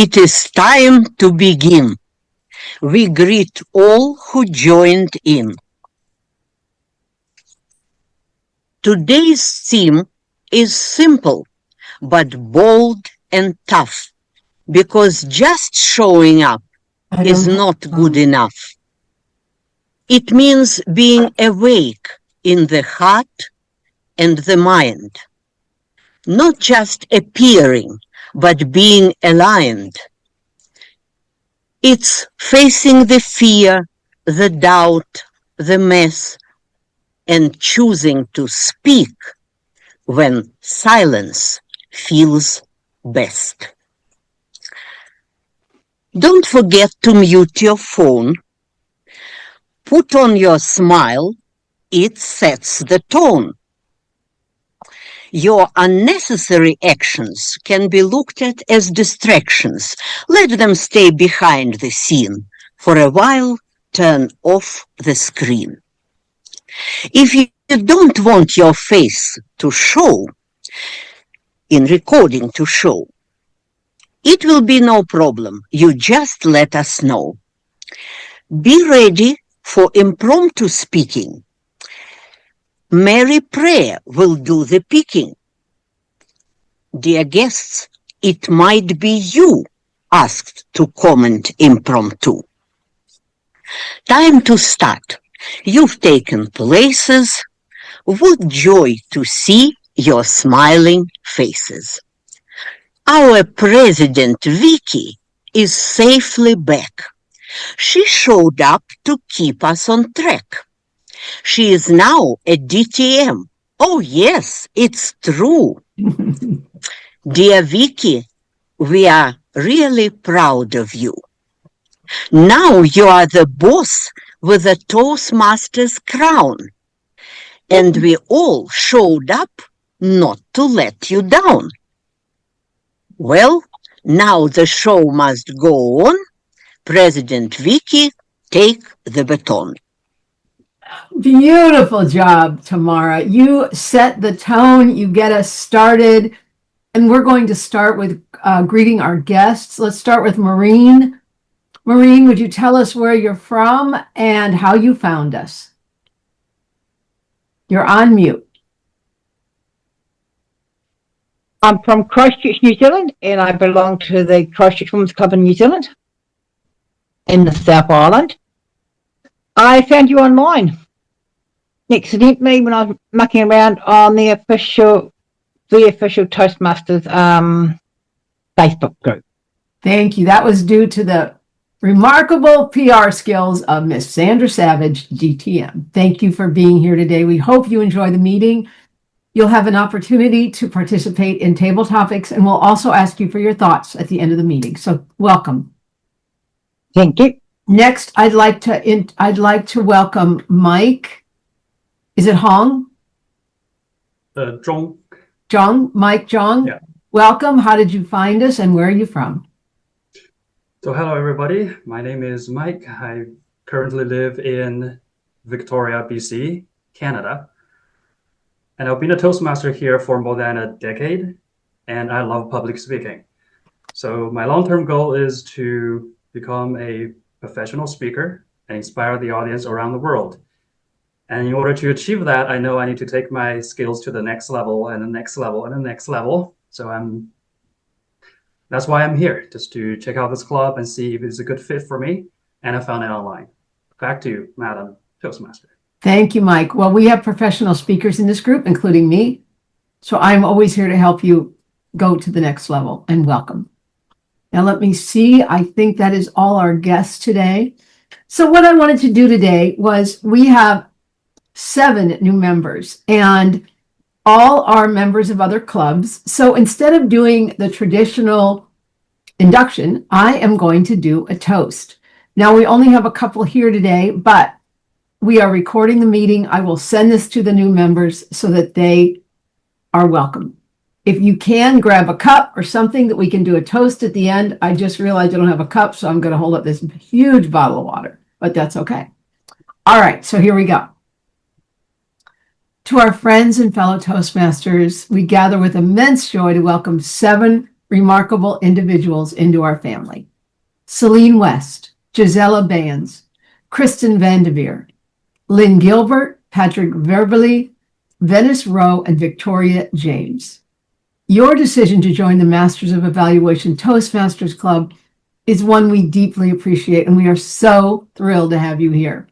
It is time to begin. We greet all who joined in. Today's theme is simple, but bold and tough, because just showing up is not good enough. It means being awake in the heart and the mind, not just appearing, but being aligned. It's facing the fear, the doubt, the mess, and choosing to speak when silence feels best. Don't forget to mute your phone. Put on your smile. It sets the tone. Your unnecessary actions can be looked at as distractions. Let them stay behind the scene. For a while, turn off the screen. If you don't want your face to show, in recording to show, it will be no problem. You just let us know. Be ready for impromptu speaking. Mary Prayer will do the picking. Dear guests, it might be you asked to comment impromptu. Time to start. You've taken places. What joy to see your smiling faces. Our President Vicky is safely back. She showed up to keep us on track. She is now a DTM. Oh yes, it's true. Dear Vicky, we are really proud of you. Now you are the boss with a Toastmasters crown. And we all showed up not to let you down. Well, now the show must go on. President Vicky, take the baton. Beautiful job, Tamara. You set the tone, you get us started, and we're going to start with greeting our guests. Let's start with Maureen. Maureen, would you tell us where you're from and how you found us? You're on mute. I'm from Christchurch, New Zealand, and I belong to the Christchurch Women's Club in New Zealand, in the South Island. I found you online, accidentally, when I was mucking around on the official Toastmasters Facebook group. Thank you. That was due to the remarkable PR skills of Miss Sandra Savage, DTM. Thank you for being here today. We hope you enjoy the meeting. You'll have an opportunity to participate in table topics, and we'll also ask you for your thoughts at the end of the meeting. So welcome. Thank you. Next, I'd like to welcome Mike. Is it Hong? Zhong. Zhong, Mike Zhong. Yeah. Welcome. How did you find us, and where are you from? So hello everybody, my name is Mike. I currently live in Victoria, BC, Canada. And I've been a Toastmaster here for more than a decade, and I love public speaking. So my long-term goal is to become a professional speaker and inspire the audience around the world. And in order to achieve that, I know I need to take my skills to the next level and the next level and the next level. So that's why I'm here, just to check out this club and see if it's a good fit for me. And I found it online. Back to you, Madam Toastmaster. Thank you, Mike. Well, we have professional speakers in this group, including me. So I'm always here to help you go to the next level, and welcome. Now let me see. I think that is all our guests today. So what I wanted to do today was, we have 7 new members, and all are members of other clubs. So instead of doing the traditional induction, I am going to do a toast. Now, we only have a couple here today, but we are recording the meeting. I will send this to the new members so that they are welcome. If you can, grab a cup or something that we can do a toast at the end. I just realized I don't have a cup, so I'm going to hold up this huge bottle of water, but that's okay. All right, so here we go. To our friends and fellow Toastmasters, we gather with immense joy to welcome 7 remarkable individuals into our family. Celine West, Gisela Bands, Kristen Vandeveer, Lynn Gilbert, Patrick Verberly, Venice Rowe, and Victoria James. Your decision to join the Masters of Evaluation Toastmasters Club is one we deeply appreciate, and we are so thrilled to have you here.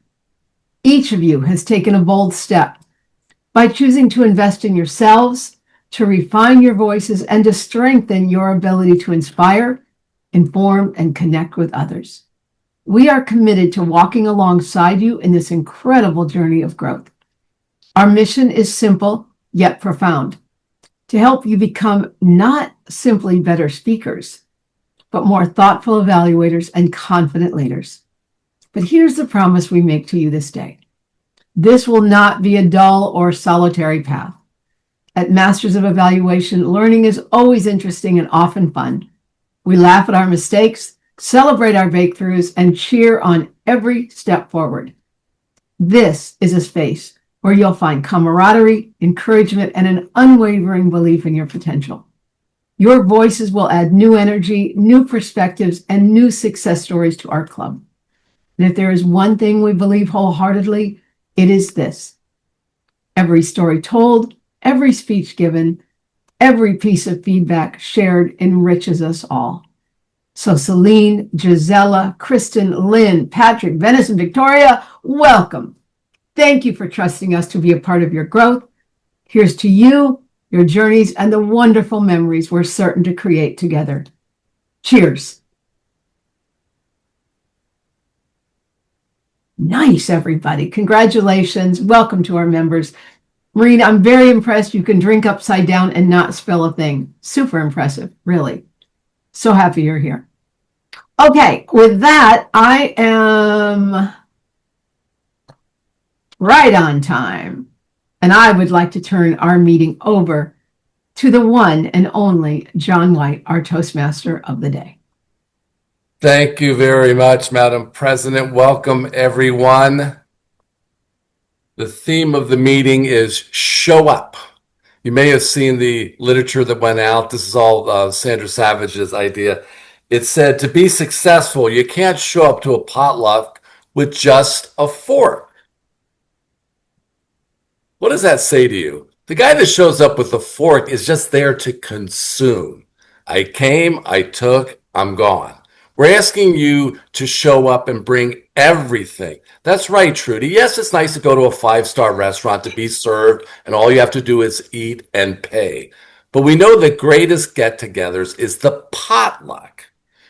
Each of you has taken a bold step by choosing to invest in yourselves, to refine your voices, and to strengthen your ability to inspire, inform, and connect with others. We are committed to walking alongside you in this incredible journey of growth. Our mission is simple yet profound: to help you become not simply better speakers, but more thoughtful evaluators and confident leaders. But here's the promise we make to you this day. This will not be a dull or solitary path. At Masters of Evaluation, learning is always interesting and often fun. We laugh at our mistakes, celebrate our breakthroughs, and cheer on every step forward. This is a space where you'll find camaraderie, encouragement, and an unwavering belief in your potential. Your voices will add new energy, new perspectives, and new success stories to our club. And if there is one thing we believe wholeheartedly, it is this: every story told, every speech given, every piece of feedback shared enriches us all. So Celine, Gisela, Kristen, Lynn, Patrick, Venice, and Victoria, welcome. Thank you for trusting us to be a part of your growth. Here's to you, your journeys, and the wonderful memories we're certain to create together. Cheers. Nice, everybody. Congratulations. Welcome to our members. Marina, I'm very impressed you can drink upside down and not spill a thing. Super impressive, really. So happy you're here. Okay, with that, I am right on time. And I would like to turn our meeting over to the one and only Jon White, our Toastmaster of the day. Thank you very much, Madam President. Welcome, everyone. The theme of the meeting is show up. You may have seen the literature that went out. This is all Sandra Savage's idea. It said to be successful, you can't show up to a potluck with just a fork. What does that say to you? The guy that shows up with a fork is just there to consume. I came, I took, I'm gone. We're asking you to show up and bring everything. That's right, Trudy. Yes, it's nice to go to a five-star restaurant to be served, and all you have to do is eat and pay. But we know the greatest get-togethers is the potluck.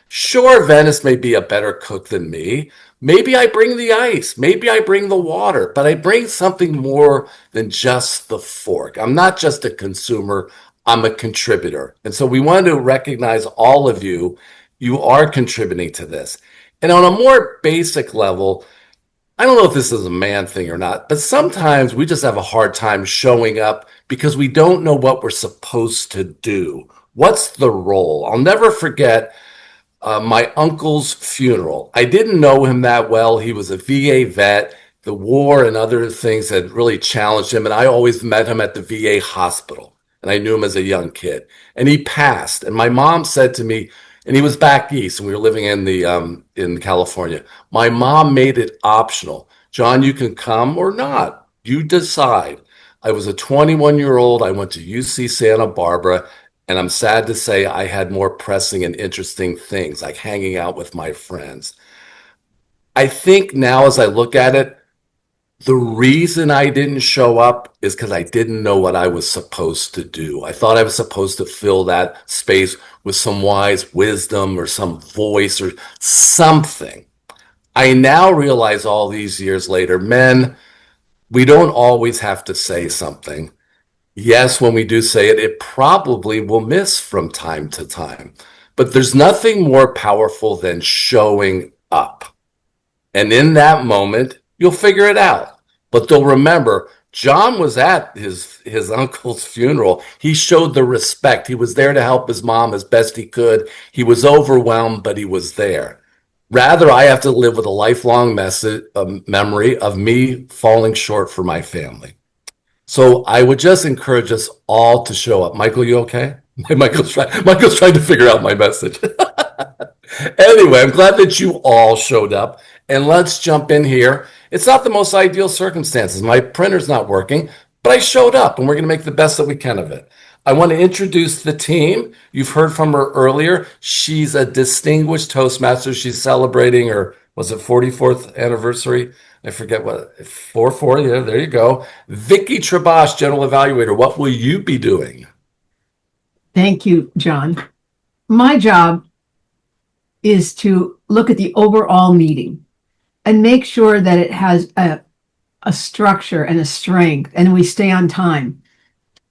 Sure, Venice may be a better cook than me. Maybe I bring the ice. Maybe I bring the water. But I bring something more than just the fork. I'm not just a consumer. I'm a contributor. And so we want to recognize all of you. You are contributing to this. And on a more basic level, I don't know if this is a man thing or not, but sometimes we just have a hard time showing up because we don't know what we're supposed to do. What's the role? I'll never forget my uncle's funeral. I didn't know him that well. He was a VA vet. The war and other things had really challenged him, and I always met him at the VA hospital, and I knew him as a young kid. And he passed, and my mom said to me, and he was back east, and we were living in California. My mom made it optional. Jon, you can come or not. You decide. I was a 21-year-old. I went to UC Santa Barbara, and I'm sad to say I had more pressing and interesting things, like hanging out with my friends. I think now as I look at it, the reason I didn't show up is because I didn't know what I was supposed to do. I thought I was supposed to fill that space with some wise wisdom or some voice or something. I now realize all these years later, men, we don't always have to say something. Yes, when we do say it, it probably will miss from time to time. But there's nothing more powerful than showing up. And in that moment, you'll figure it out. But they'll remember, Jon was at his uncle's funeral. He showed the respect. He was there to help his mom as best he could. He was overwhelmed, but he was there. Rather, I have to live with a lifelong memory of me falling short for my family. So I would just encourage us all to show up. Michael, you okay? Michael's trying to figure out my message. Anyway, I'm glad that you all showed up, and let's jump in here. It's not the most ideal circumstances. My printer's not working, but I showed up, and we're going to make the best that we can of it. I want to introduce the team. You've heard from her earlier. She's a distinguished Toastmaster. She's celebrating her, was it 44th anniversary? I forget what, 4-4, yeah, there you go. Vicky Trabosh, General Evaluator, what will you be doing? Thank you, John. My job is to look at the overall meeting and make sure that it has a structure and a strength, and we stay on time.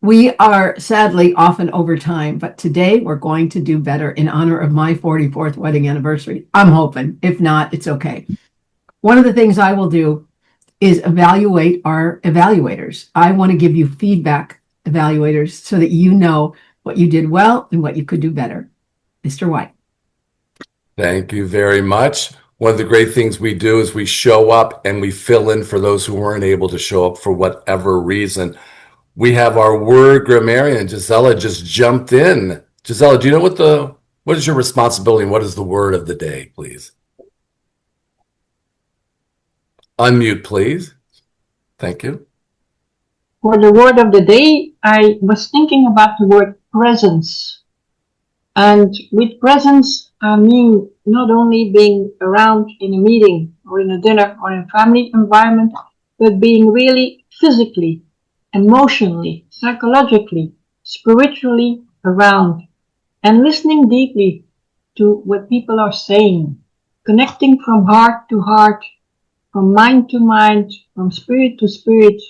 We are sadly often over time, but today we're going to do better in honor of my 44th wedding anniversary. I'm hoping. If not, it's okay. One of the things I will do is evaluate our evaluators. I want to give you feedback, evaluators, so that you know what you did well and what you could do better. Mr. White. Thank you very much. One of the great things we do is we show up and we fill in for those who weren't able to show up for whatever reason. We have our word grammarian. Gisela just jumped in. Gisela, do you know what is your responsibility and what is the word of the day, please? Unmute, please. Thank you. For the word of the day, I was thinking about the word presence. And with presence, I mean not only being around in a meeting or in a dinner or in a family environment, but being really physically, emotionally, psychologically, spiritually around, and listening deeply to what people are saying, connecting from heart to heart, from mind to mind, from spirit to spirit,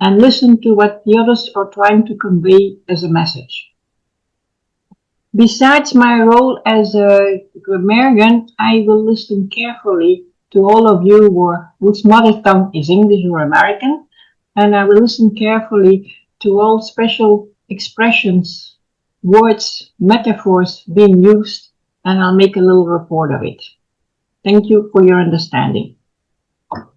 and listen to what the others are trying to convey as a message. Besides my role as a grammarian, I will listen carefully to all of you whose mother tongue is English or American, and I will listen carefully to all special expressions, words, metaphors being used, and I'll make a little report of it. Thank you for your understanding.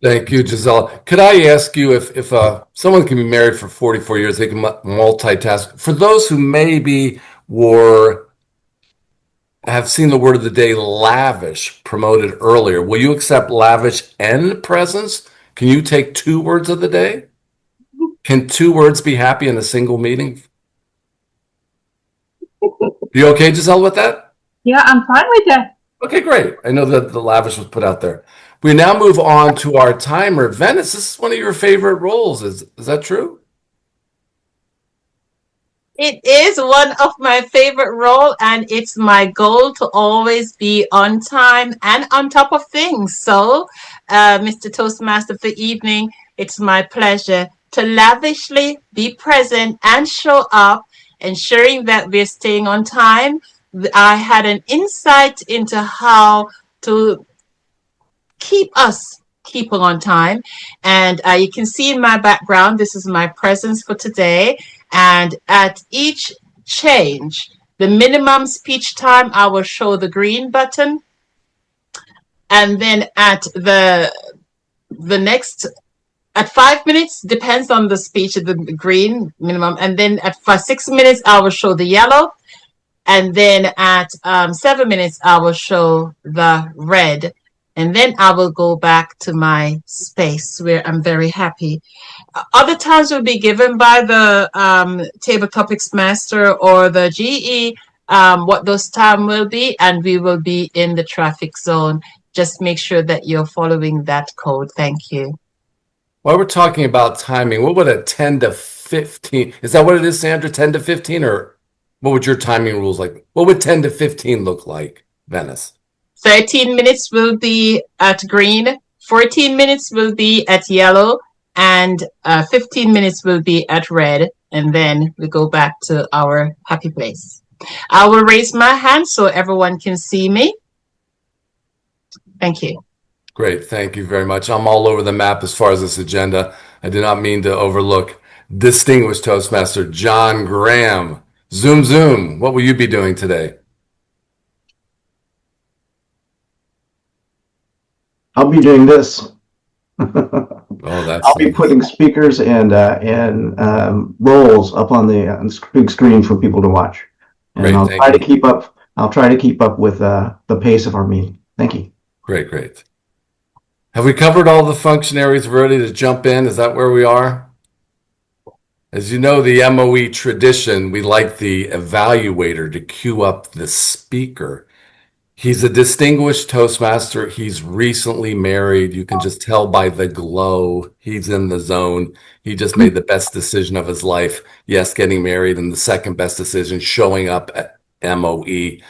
Thank you, Gisela. Could I ask you if someone can be married for 44 years, they can multitask. For those who maybe have seen the word of the day lavish promoted earlier, will you accept lavish and presence? Can you take 2 words of the day? Can 2 words be happy in a single meeting? You okay, Gisela, with that? Yeah, I'm fine with that. Okay, great. I know that the lavish was put out there. We now move on to our timer. Venice, this is one of your favorite roles. Is that true? It is one of my favorite roles, and it's my goal to always be on time and on top of things. So, Mr. Toastmaster for the evening, it's my pleasure to lavishly be present and show up, ensuring that we're staying on time. I had an insight into how to keep us keeping on time. And you can see in my background, this is my presence for today. And at each change, the minimum speech time, I will show the green button. And then at the next, at 5 minutes, depends on the speech, the green minimum. And then for 6 minutes, I will show the yellow. And then at 7 minutes, I will show the red. And then I will go back to my space where I'm very happy. Other times will be given by the Table Topics Master or the GE, what those time will be, and we will be in the traffic zone. Just make sure that you're following that code. Thank you. While we're talking about timing, what would a 10 to 15, is that what it is, Sandra, 10 to 15, or what would your timing rules like? What would 10 to 15 look like, Venice? 13 minutes will be at green, 14 minutes will be at yellow, and 15 minutes will be at red. And then we go back to our happy place. I will raise my hand so everyone can see me. Thank you. Great. Thank you very much. I'm all over the map as far as this agenda. I did not mean to overlook distinguished Toastmaster John Graham. Zoom, zoom. What will you be doing today? I'll be doing this. Oh, that's I'll be nice. putting speakers and roles up on the big screen for people to watch. And Great, I'll thank try to you. keep up. I'll try to keep up with the pace of our meeting. Thank you. Great, great. Have we covered all the functionaries? We're ready to jump in. Is that where we are? As you know, the MoE tradition, we like the evaluator to queue up the speaker. He's a distinguished Toastmaster. He's recently married. You can just tell by the glow. He's in the zone. He just made the best decision of his life. Yes, getting married, and the second best decision, showing up at MoE.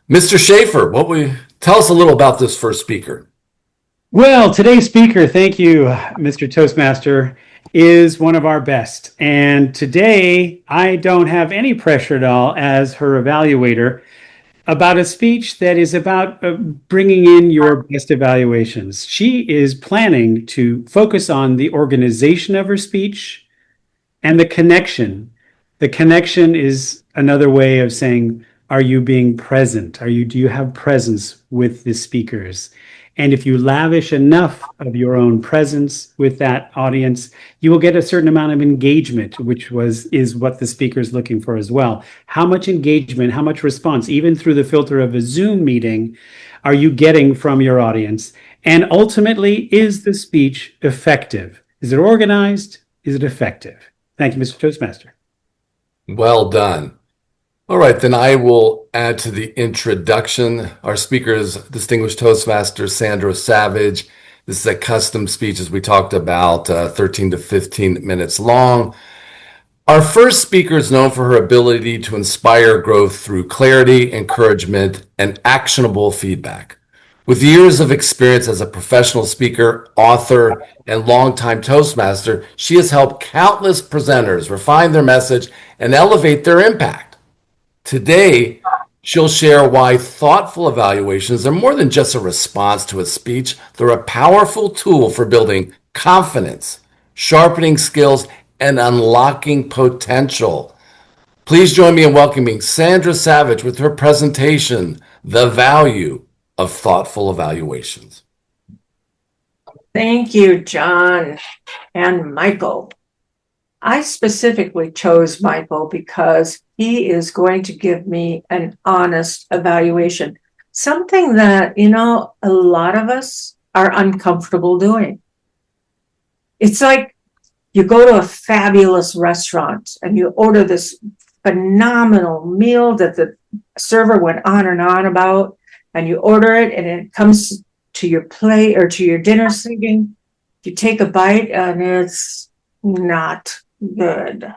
Mr. Schaefer, tell us a little about this first speaker. Well, today's speaker, thank you, Mr. Toastmaster, is one of our best. And today, I don't have any pressure at all as her evaluator about a speech that is about bringing in your best evaluations. She is planning to focus on the organization of her speech and the connection. The connection is another way of saying, are you being present? Do you have presence with the speakers? And if you lavish enough of your own presence with that audience, you will get a certain amount of engagement, which is what the speaker is looking for as well. How much engagement, how much response, even through the filter of a Zoom meeting, are you getting from your audience? And ultimately, is the speech effective? Is it organized? Is it effective? Thank you, Mr. Toastmaster. Well done. All right, then I will add to the introduction. Our speaker is distinguished Toastmaster Sandra Savage. This is a custom speech, as we talked about, 13 to 15 minutes long. Our first speaker is known for her ability to inspire growth through clarity, encouragement, and actionable feedback. With years of experience as a professional speaker, author, and longtime Toastmaster, she has helped countless presenters refine their message and elevate their impact. Today, she'll share why thoughtful evaluations are more than just a response to a speech. They're a powerful tool for building confidence, sharpening skills, and unlocking potential. Please join me in welcoming Sandra Savage with her presentation, The Value of Thoughtful Evaluations. Thank you, John and Michael. I specifically chose Michael because he is going to give me an honest evaluation, something that, a lot of us are uncomfortable doing. It's like you go to a fabulous restaurant and you order this phenomenal meal that the server went on and on about, and you order it and it comes to your plate or to your dinner thinking, you take a bite and it's not good.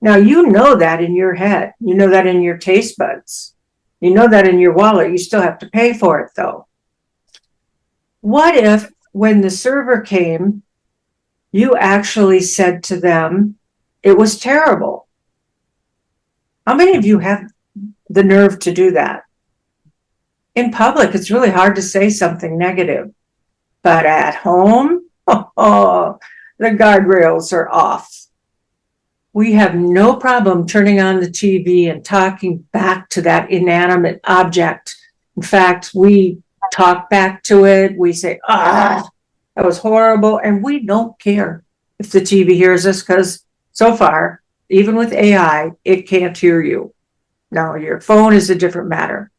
Now, you know that in your head. You know that in your taste buds. You know that in your wallet. You still have to pay for it, though. What if, when the server came, you actually said to them, it was terrible? How many of you have the nerve to do that? In public, it's really hard to say something negative. But at home, the guardrails are off. We have no problem turning on the TV and talking back to that inanimate object. In fact, we talk back to it. We say, that was horrible. And we don't care if the TV hears us, because so far, even with AI, it can't hear you. Now, your phone is a different matter.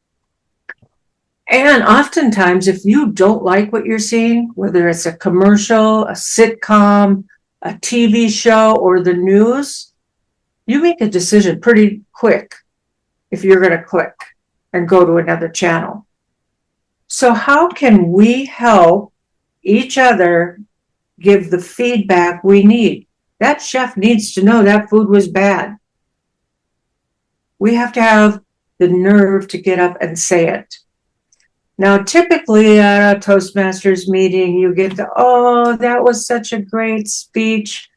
And oftentimes, if you don't like what you're seeing, whether it's a commercial, a sitcom, a TV show, or the news, you make a decision pretty quick if you're going to click and go to another channel. So how can we help each other give the feedback we need? That chef needs to know that food was bad. We have to have the nerve to get up and say it. Now, typically at a Toastmasters meeting, you get that was such a great speech.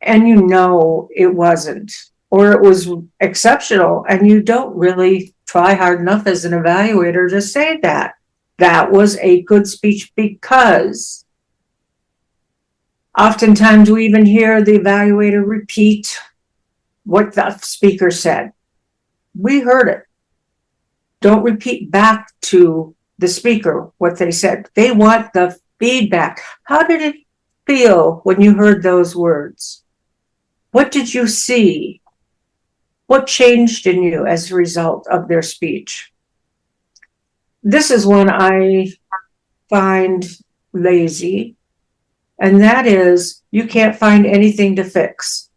And it wasn't, or it was exceptional. And you don't really try hard enough as an evaluator to say that was a good speech, because oftentimes we even hear the evaluator repeat what the speaker said. We heard it. Don't repeat back to the speaker what they said. They want the feedback. How did it feel when you heard those words? What did you see? What changed in you as a result of their speech? This is one I find lazy, and that is you can't find anything to fix.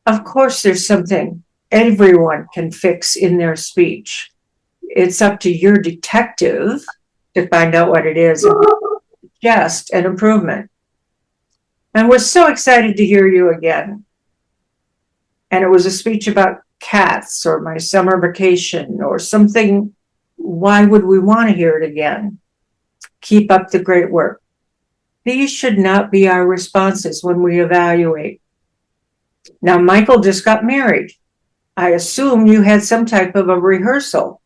Of course, there's something everyone can fix in their speech. It's up to your detective to find out what it is and suggest an improvement. And we're so excited to hear you again. And it was a speech about cats or my summer vacation or something. Why would we want to hear it again? Keep up the great work. These should not be our responses when we evaluate. Now, Michael just got married. I assume you had some type of a rehearsal.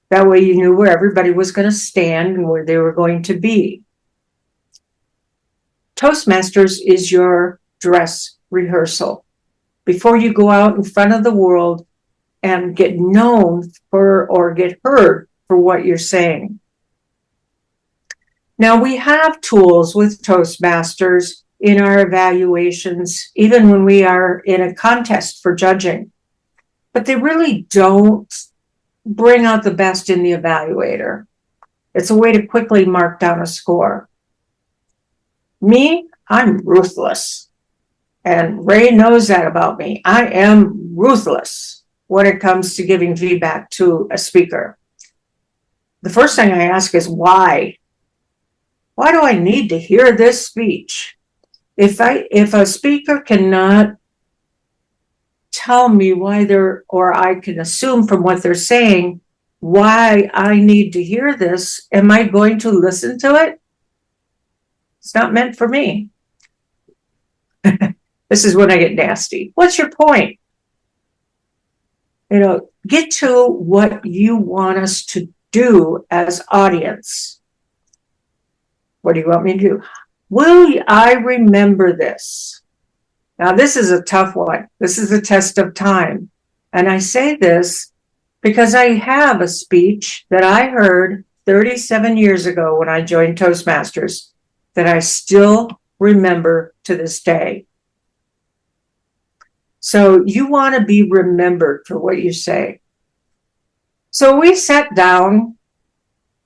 That way you knew where everybody was going to stand and where they were going to be. Toastmasters is your dress rehearsal. Before you go out in front of the world and get known for or get heard for what you're saying. Now, we have tools with Toastmasters in our evaluations, even when we are in a contest for judging, but they really don't bring out the best in the evaluator. It's a way to quickly mark down a score. Me, I'm ruthless. And Ray knows that about me. I am ruthless when it comes to giving feedback to a speaker. The first thing I ask is why? Why do I need to hear this speech? If a speaker cannot tell me why they're, or I can assume from what they're saying, why I need to hear this, am I going to listen to it? It's not meant for me. This is when I get nasty. What's your point? Get to what you want us to do as audience. What do you want me to do? Will I remember this? Now, this is a tough one. This is a test of time. And I say this because I have a speech that I heard 37 years ago when I joined Toastmasters that I still remember to this day. So you want to be remembered for what you say. So we sat down.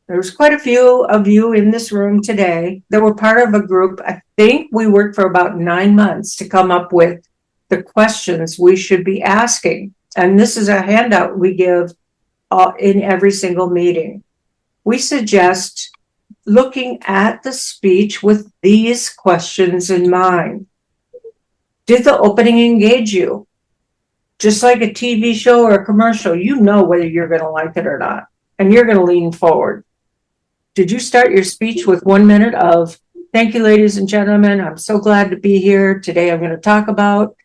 There's quite a few of you in this room today that were part of a group. I think we worked for about 9 months to come up with the questions we should be asking. And this is a handout we give in every single meeting. We suggest looking at the speech with these questions in mind. Did the opening engage you? Just like a TV show or a commercial, you know whether you're going to like it or not, and you're going to lean forward. Did you start your speech with 1 minute of, thank you, ladies and gentlemen, I'm so glad to be here. Today I'm going to talk about,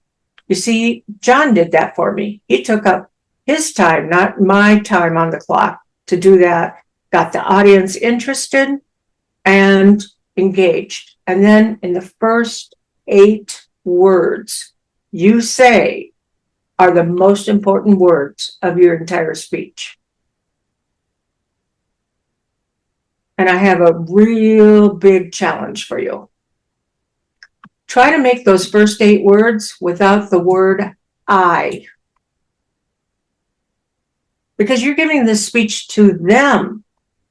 you see, Jon did that for me. He took up his time, not my time on the clock, to do that, got the audience interested and engaged. And then in the first 8 words you say are the most important words of your entire speech. And I have a real big challenge for you. Try to make those first 8 words without the word I. Because you're giving this speech to them.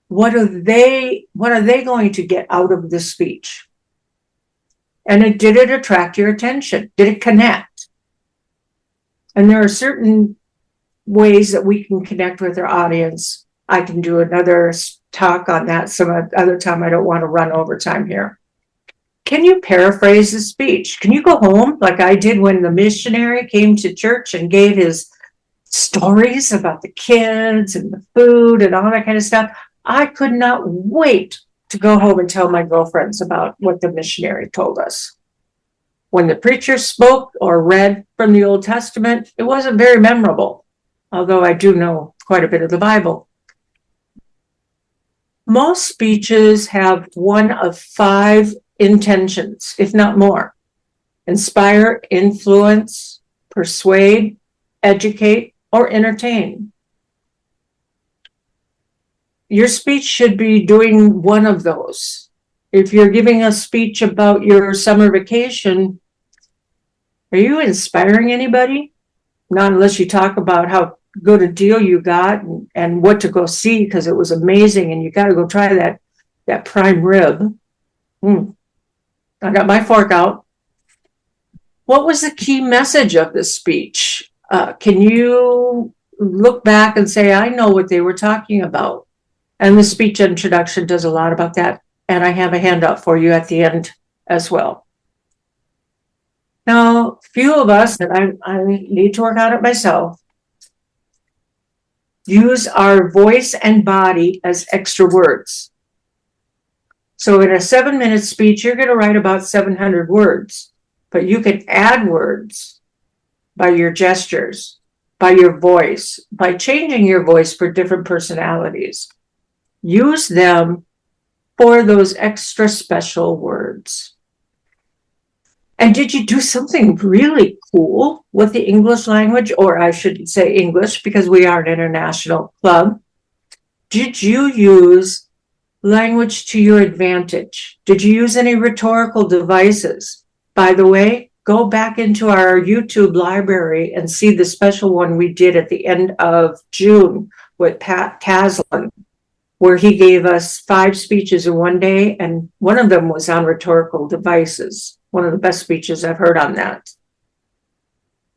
What are they going to get out of this speech? And did it attract your attention? Did it connect? And there are certain ways that we can connect with our audience. I can do another talk on that some other time. I don't want to run over time here. Can you paraphrase the speech? Can you go home like I did when the missionary came to church and gave his stories about the kids and the food and all that kind of stuff? I could not wait to go home and tell my girlfriends about what the missionary told us. When the preacher spoke or read from the Old Testament, it wasn't very memorable, although I do know quite a bit of the Bible. Most speeches have one of 5 intentions, if not more: inspire, influence, persuade, educate, or entertain. Your speech should be doing one of those. if you're giving a speech about your summer vacation, are you inspiring anybody? Not unless you talk about how good a deal you got and what to go see because it was amazing and you got to go try that prime rib. I got my fork out. What was the key message of this speech? Can you look back and say, I know what they were talking about? And the speech introduction does a lot about that. And I have a handout for you at the end as well. Now, few of us, and I need to work on it myself, use our voice and body as extra words. So in a 7-minute speech, you're going to write about 700 words, but you can add words by your gestures, by your voice, by changing your voice for different personalities. Use them for those extra special words. And did you do something really cool with the English language? Or I shouldn't say English because we are an international club. Did you use language to your advantage? Did you use any rhetorical devices? By the way, go back into our YouTube library and see the special one we did at the end of June with Pat Caslin, where he gave us 5 speeches in one day, and one of them was on rhetorical devices. One of the best speeches I've heard on that.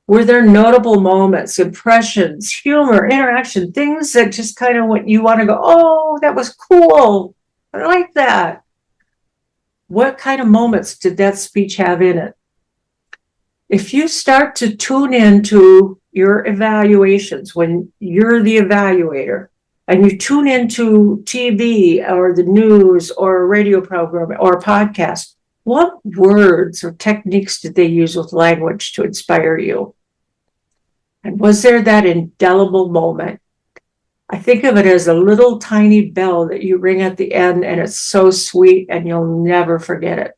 Were there notable moments, impressions, humor, interaction, things that just kind of what you want to go, oh, that was cool. I like that. What kind of moments did that speech have in it? If you start to tune into your evaluations when you're the evaluator, and you tune into TV or the news or a radio program or a podcast, what words or techniques did they use with language to inspire you? And was there that indelible moment? I think of it as a little tiny bell that you ring at the end, and it's so sweet and you'll never forget it.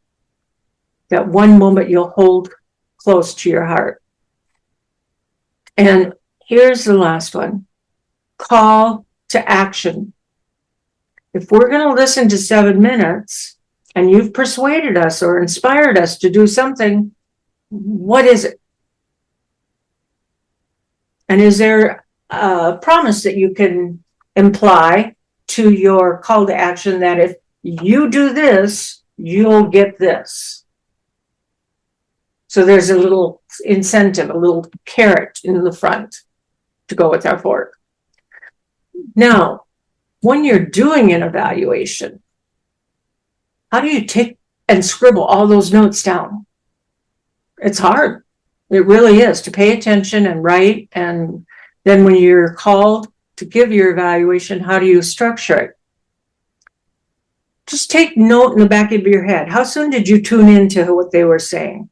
That one moment you'll hold close to your heart. And here's the last one. Call to action. If we're going to listen to 7 minutes and you've persuaded us or inspired us to do something, what is it? And is there a promise that you can imply to your call to action that if you do this, you'll get this? So there's a little incentive, a little carrot in the front to go with our fork. Now, when you're doing an evaluation, how do you take and scribble all those notes down? It's hard. It really is to pay attention and write. And then when you're called to give your evaluation, how do you structure it? Just take note in the back of your head. How soon did you tune into what they were saying?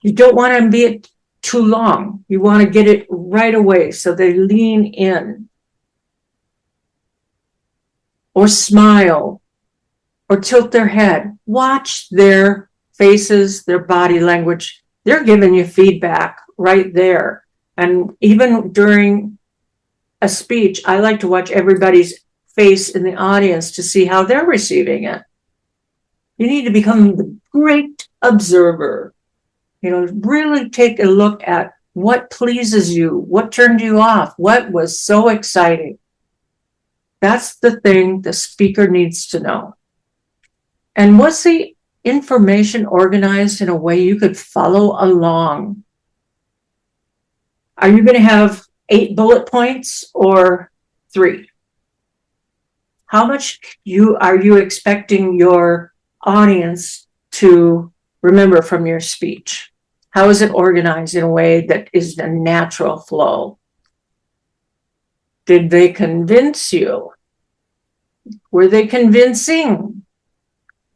You don't want to be too long. You want to get it right away so they lean in. Or smile. Or tilt their head. Watch their faces, their body language. They're giving you feedback right there. And even during a speech, I like to watch everybody's face in the audience to see how they're receiving it. You need to become the great observer. You know, really take a look at what pleases you, what turned you off, what was so exciting. That's the thing the speaker needs to know. And was the information organized in a way you could follow along? Are you going to have 8 bullet points or 3? How much are you expecting your audience to remember from your speech? How is it organized in a way that is a natural flow? Did they convince you? Were they convincing?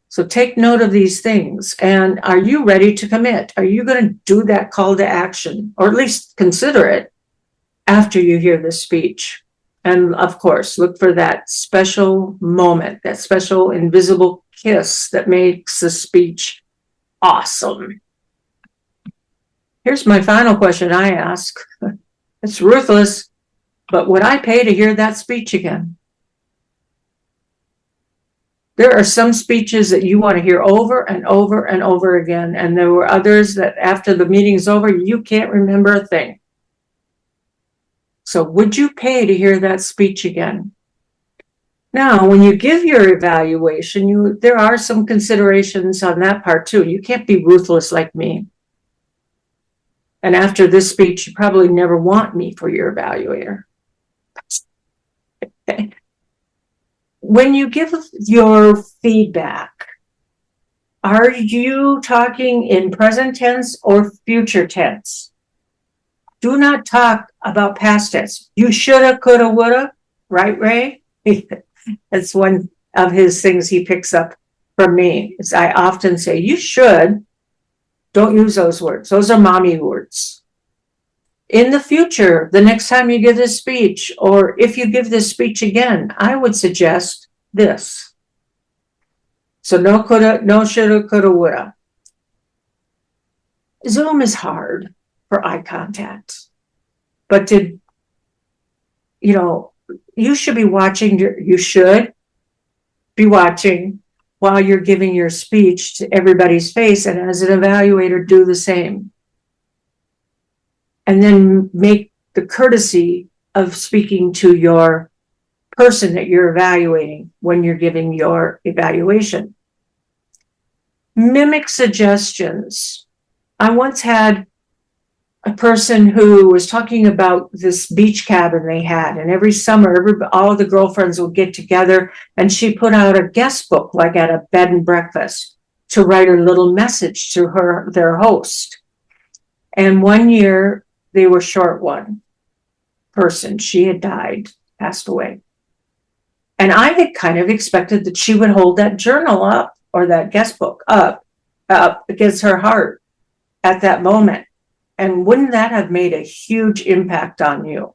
So take note of these things. And are you ready to commit? Are you going to do that call to action, or at least consider it after you hear the speech? And of course, look for that special moment, that special invisible kiss that makes the speech awesome. Here's my final question I ask. It's ruthless, but would I pay to hear that speech again? There are some speeches that you want to hear over and over and over again. And there were others that after the meeting's over, you can't remember a thing. So would you pay to hear that speech again? Now, when you give your evaluation, there are some considerations on that part too. You can't be ruthless like me. And after this speech, you probably never want me for your evaluator. When you give your feedback, are you talking in present tense or future tense? Do not talk about past tense. You shoulda, coulda, woulda, right, Ray? That's one of his things he picks up from me. Is I often say, you should. Don't use those words. Those are mommy words. In the future, the next time you give this speech, or if you give this speech again, I would suggest this. So no coulda, no shoulda, coulda, woulda. Zoom is hard for eye contact. But you should be watching, you should be watching while you're giving your speech to everybody's face, and as an evaluator, do the same. And then make the courtesy of speaking to your person that you're evaluating when you're giving your evaluation. Mimic suggestions. I once had a person who was talking about this beach cabin they had, and every summer, all the girlfriends would get together, and she put out a guest book, like at a bed and breakfast, to write a little message to their host. And one year, they were short one person. She had died, passed away. And I had kind of expected that she would hold that journal up, or that guest book up against her heart at that moment. And wouldn't that have made a huge impact on you?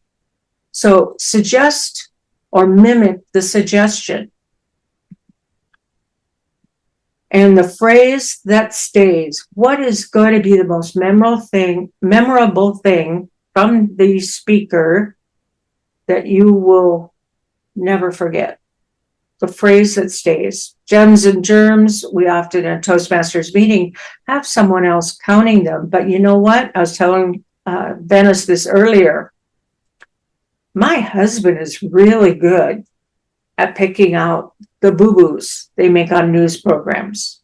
So suggest or mimic the suggestion. And the phrase that stays, what is going to be the most memorable thing from the speaker that you will never forget? The phrase that stays. Gems and germs, we often in a Toastmasters meeting have someone else counting them. But you know what? I was telling Venice this earlier. My husband is really good at picking out the boo-boos they make on news programs.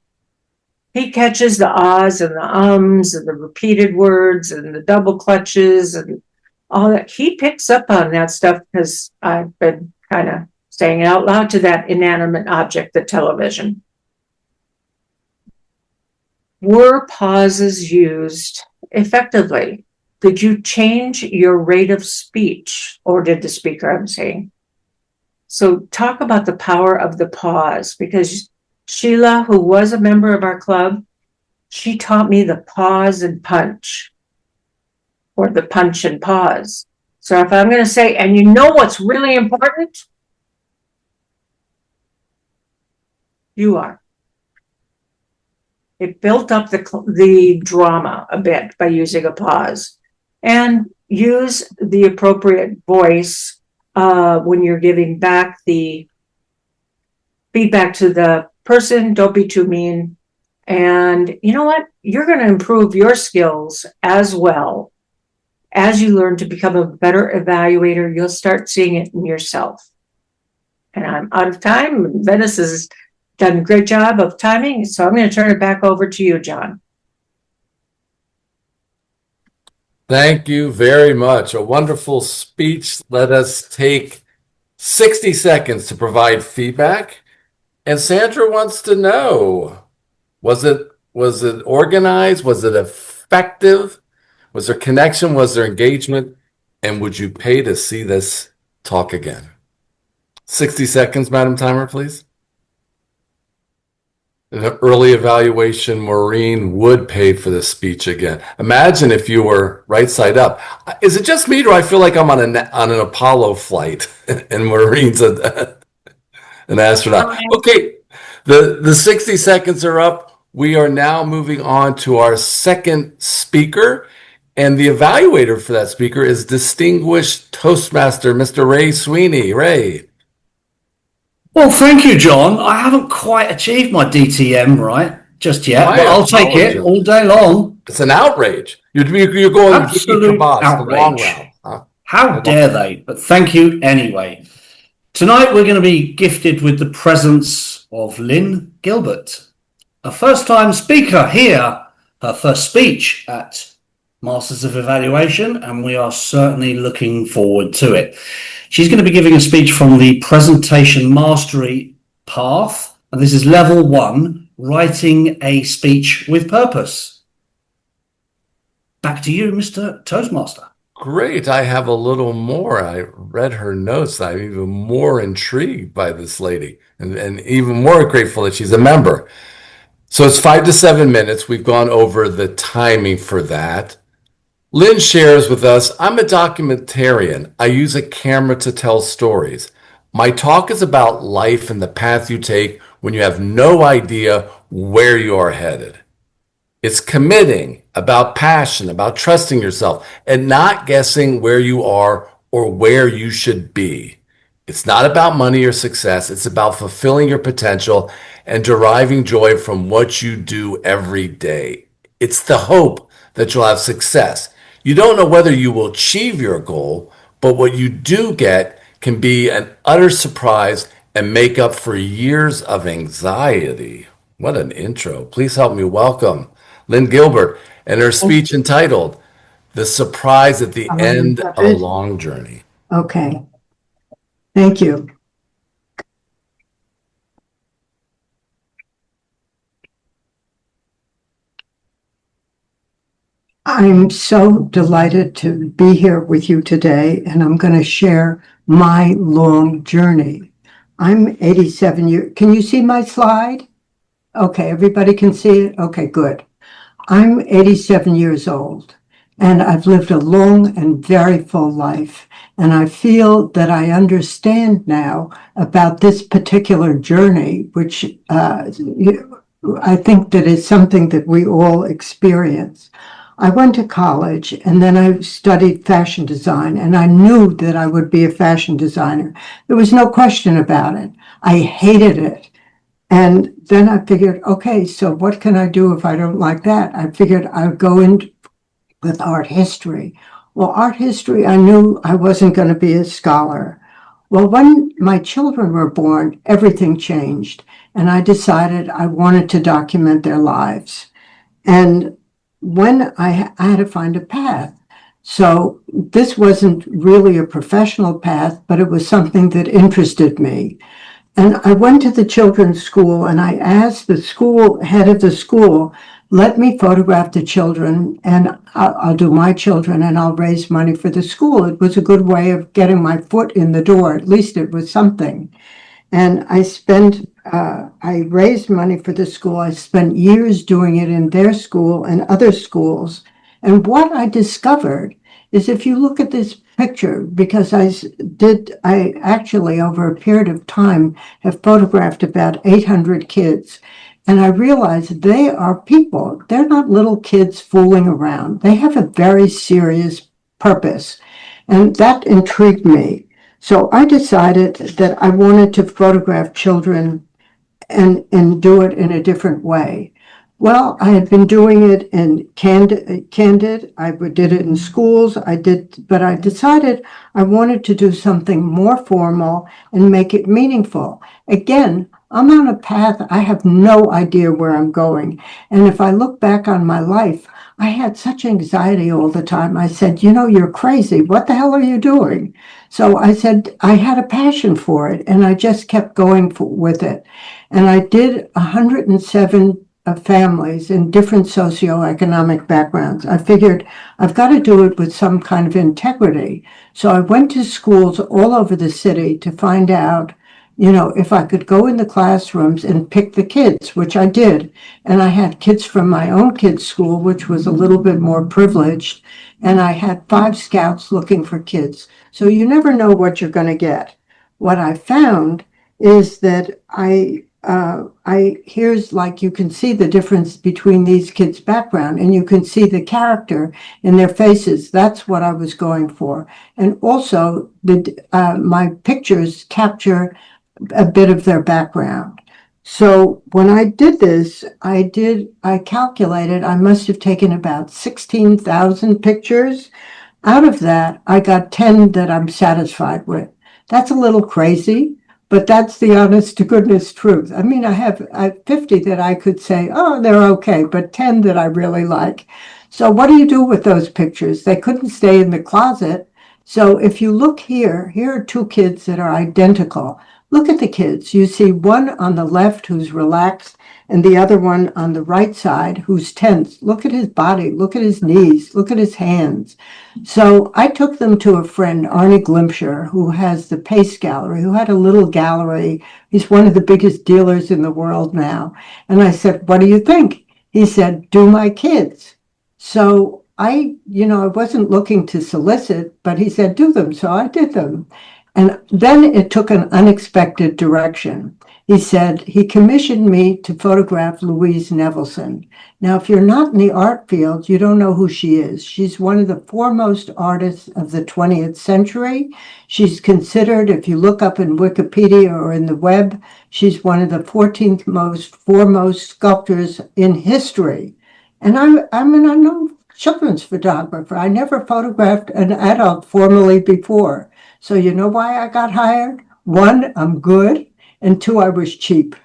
He catches the ahs and the ums and the repeated words and the double clutches and all that. He picks up on that stuff because I've been kind of saying it out loud to that inanimate object, the television. Were pauses used effectively? Did you change your rate of speech, or did the speaker, I'm saying? So talk about the power of the pause, because Sheila, who was a member of our club, she taught me the pause and punch, or the punch and pause. So if I'm going to say, and you know what's really important? You are. It built up the drama a bit by using a pause, and use the appropriate voice when you're giving back the feedback to the person. Don't be too mean. And you know what? You're going to improve your skills as well. As you learn to become a better evaluator, you'll start seeing it in yourself. And I'm out of time. Venice has done a great job of timing, so I'm going to turn it back over to you, Jon. Thank you very much. A wonderful speech. Let us take 60 seconds to provide feedback. And Sandra wants to know, was it organized? Was it effective? Was there connection? Was there engagement? And would you pay to see this talk again? 60 seconds, Madam Timer, please. An early evaluation, Maureen would pay for this speech again. Imagine if you were right side up. Is it just me, or do I feel like I'm on an Apollo flight and Maureen's an astronaut? Okay, the 60 seconds are up. We are now moving on to our second speaker, and the evaluator for that speaker is distinguished Toastmaster, Mr. Ray Sweeney. Ray. Well, thank you, John. I haven't quite achieved my DTM right just yet, My but I'll take it apologies. all day long. It's an outrage. You're going Absolute Trabosh, the long outrage. route. Huh? How dare they? But thank you anyway. Tonight we're going to be gifted with the presence of Lynn Gilbert, a first-time speaker here, her first speech at Masters of Evaluation, and we are certainly looking forward to it. She's going to be giving a speech from the Presentation Mastery Path, and this is level 1, writing a speech with purpose. Back to you, Mr. Toastmaster. Great. I have a little more. I read her notes. I'm even more intrigued by this lady and even more grateful that she's a member. So it's 5 to 7 minutes. We've gone over the timing for that. Lynn shares with us, I'm a documentarian. I use a camera to tell stories. My talk is about life and the path you take when you have no idea where you are headed. It's committing, about passion, about trusting yourself, and not guessing where you are or where you should be. It's not about money or success. It's about fulfilling your potential and deriving joy from what you do every day. It's the hope that you'll have success. You don't know whether you will achieve your goal, but what you do get can be an utter surprise and make up for years of anxiety. What an intro. Please help me welcome Lynn Gilbert and her speech entitled, The Surprise at the End of a Long Journey. Okay. Thank you. I'm so delighted to be here with you today, and I'm going to share my long journey. I'm 87 years. Can you see my slide? Okay, everybody can see it? Okay, good. I'm 87 years old, and I've lived a long and very full life, and I feel that I understand now about this particular journey, which I think that is something that we all experience. I went to college, and then I studied fashion design, and I knew that I would be a fashion designer. There was no question about it. I hated it. And then I figured, okay, so what can I do if I don't like that? I figured I'd go in with art history. Well, art history, I knew I wasn't going to be a scholar. Well, when my children were born, everything changed. And I decided I wanted to document their lives. And when I had to find a path. So this wasn't really a professional path, but it was something that interested me. And I went to the children's school and I asked the school head of the school, let me photograph the children and I'll do my children and I'll raise money for the school. It was a good way of getting my foot in the door. At least it was something. And I raised money for the school. I spent years doing it in their school and other schools. And what I discovered is if you look at this picture, because I actually over a period of time have photographed about 800 kids. And I realized they are people. They're not little kids fooling around. They have a very serious purpose. And that intrigued me. So I decided that I wanted to photograph children and do it in a different way. Well, I had been doing it in Candid. I did it in schools. But I decided I wanted to do something more formal and make it meaningful. Again, I'm on a path. I have no idea where I'm going. And if I look back on my life, I had such anxiety all the time. I said, you're crazy. What the hell are you doing? So I said, I had a passion for it, and I just kept going with it. And I did 107 families in different socioeconomic backgrounds. I figured I've got to do it with some kind of integrity. So I went to schools all over the city to find out, if I could go in the classrooms and pick the kids, which I did. And I had kids from my own kids' school, which was a little bit more privileged. And I had 5 scouts looking for kids. So you never know what you're going to get. What I found is that here's like you can see the difference between these kids' background and you can see the character in their faces. That's what I was going for. And also my pictures capture a bit of their background. So when I did this, I calculated I must have taken about 16,000 pictures. Out of that, I got 10 that I'm satisfied with. That's a little crazy, but that's the honest to goodness truth. I mean, I have 50 that I could say, oh, they're okay, but 10 that I really like. So what do you do with those pictures? They couldn't stay in the closet. So if you look here are two kids that are identical. Look at the kids. You see one on the left who's relaxed and the other one on the right side who's tense. Look at his body. Look at his knees. Look at his hands. So I took them to a friend, Arnie Glimpscher, who has the Pace Gallery, who had a little gallery. He's one of the biggest dealers in the world now. And I said, what do you think? He said, do my kids. So I wasn't looking to solicit, but he said, do them. So I did them. And then it took an unexpected direction. He said he commissioned me to photograph Louise Nevelson. Now, if you're not in the art field, you don't know who she is. She's one of the foremost artists of the 20th century. She's considered, if you look up in Wikipedia or in the web, she's one of the 14th foremost sculptors in history. And I'm an unknown children's photographer. I never photographed an adult formally before. So you know why I got hired? One, I'm good. And two, I was cheap.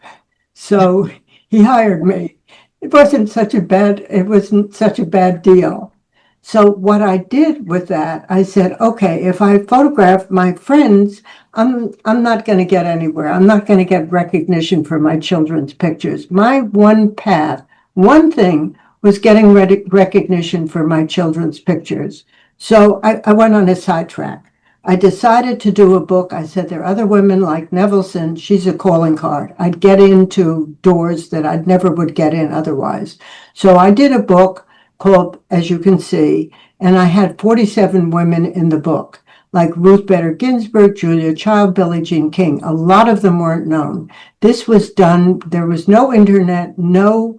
So he hired me. It wasn't such a bad deal. So what I did with that, I said, okay, if I photograph my friends, I'm not going to get anywhere. I'm not going to get recognition for my children's pictures. My one path, one thing was getting recognition for my children's pictures. So I went on a sidetrack. I decided to do a book. I said, there are other women like Nevelson. She's a calling card. I'd get into doors that I never would get in otherwise. So I did a book called, as you can see, and I had 47 women in the book, like Ruth Bader Ginsburg, Julia Child, Billie Jean King. A lot of them weren't known. This was done. There was no internet, no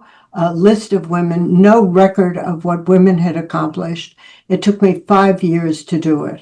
list of women, no record of what women had accomplished. It took me 5 years to do it.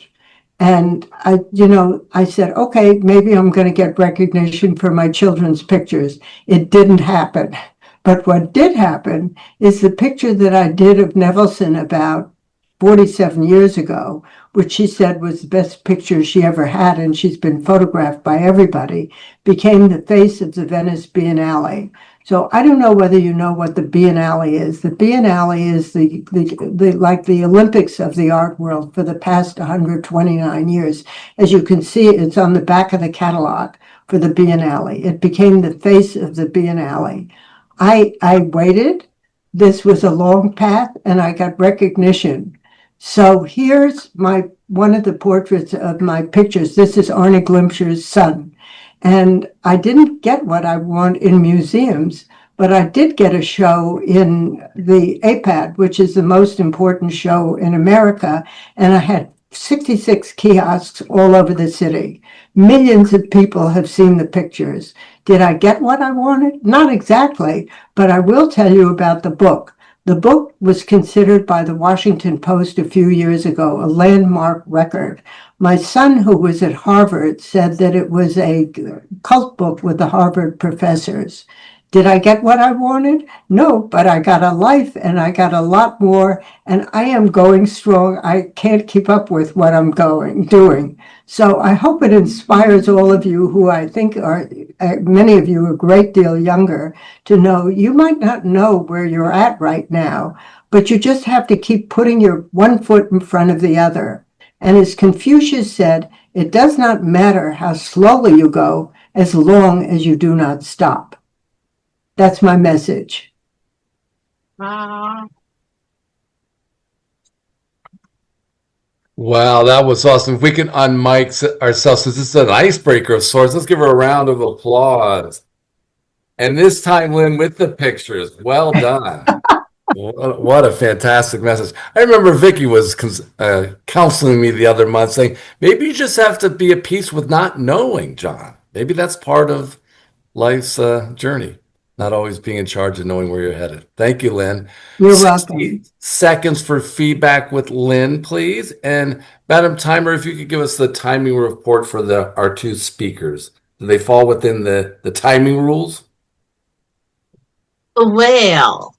And I said, okay, maybe I'm going to get recognition for my children's pictures. It didn't happen. But what did happen is the picture that I did of Nevelson about 47 years ago, which she said was the best picture she ever had, and she's been photographed by everybody, became the face of the Venice Biennale. So I don't know whether you know what the Biennale is. The Biennale is the like the Olympics of the art world for the past 129 years. As you can see, it's on the back of the catalog for the Biennale. It became the face of the Biennale. I waited. This was a long path, and I got recognition. So here's one of the portraits of my pictures. This is Arnie Glimpscher's son. And I didn't get what I want in museums, but I did get a show in the APAD, which is the most important show in America. And I had 66 kiosks all over the city. Millions of people have seen the pictures. Did I get what I wanted? Not exactly, but I will tell you about the book. The book was considered by the Washington Post a few years ago a landmark record. My son, who was at Harvard, said that it was a cult book with the Harvard professors. Did I get what I wanted? No, but I got a life and I got a lot more, and I am going strong. I can't keep up with what I'm doing. So I hope it inspires all of you who I think are, many of you a great deal younger, to know you might not know where you're at right now, but you just have to keep putting your one foot in front of the other. And as Confucius said, it does not matter how slowly you go as long as you do not stop. That's my message. Wow, that was awesome. If we can unmic ourselves, since this is an icebreaker of sorts, let's give her a round of applause. And this time, Lynn, with the pictures. Well done. What a fantastic message. I remember Vicky was counseling me the other month saying, maybe you just have to be at peace with not knowing, Jon. Maybe that's part of life's journey. Not always being in charge of knowing where you're headed. Thank you, Lynn. You're 60 welcome. seconds for feedback with Lynn, please. And Madam Timer, if you could give us the timing report for our two speakers, Do they fall within the timing rules? Well,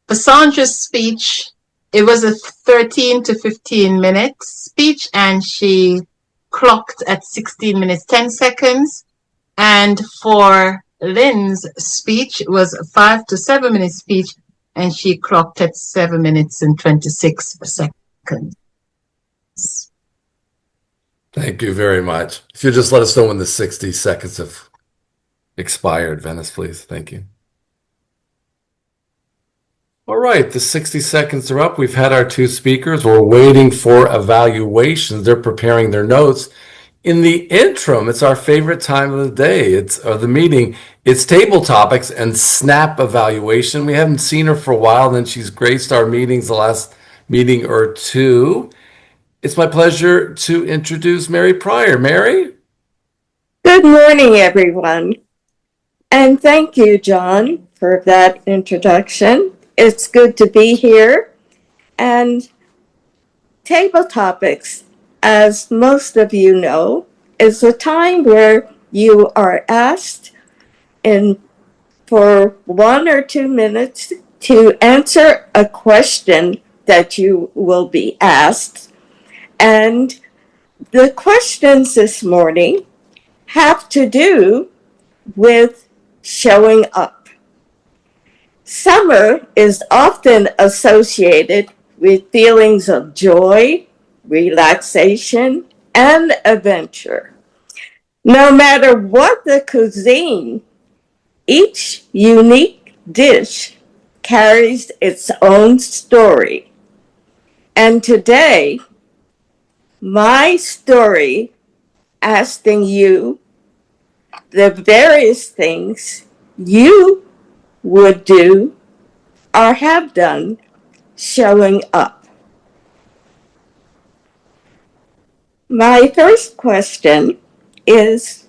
for Sandra's speech, it was a 13 to 15 minute speech, and she clocked at 16 minutes 10 seconds. And for Lynn's speech, it was a 5 to 7 minute speech, and she clocked at 7 minutes and 26 seconds. Thank you very much. If you'll just let us know when the 60 seconds have expired, Venice, please. Thank you. All right, the 60 seconds are up. We've had our two speakers. We're waiting for evaluations. They're preparing their notes. In the interim, it's our favorite time of the day. Or the meeting. It's table topics and snap evaluation. We haven't seen her for a while, then she's graced our meetings the last meeting or two. It's my pleasure to introduce Mary Pryor. Mary? Good morning, everyone. And thank you, John, for that introduction. It's good to be here. And table topics, as most of you know, is a time where you are asked for 1 or 2 minutes to answer a question that you will be asked. And the questions this morning have to do with showing up. Summer is often associated with feelings of joy, relaxation, and adventure. No matter what the cuisine, each unique dish carries its own story. And today, my story asking you the various things you would do or have done showing up. My first question is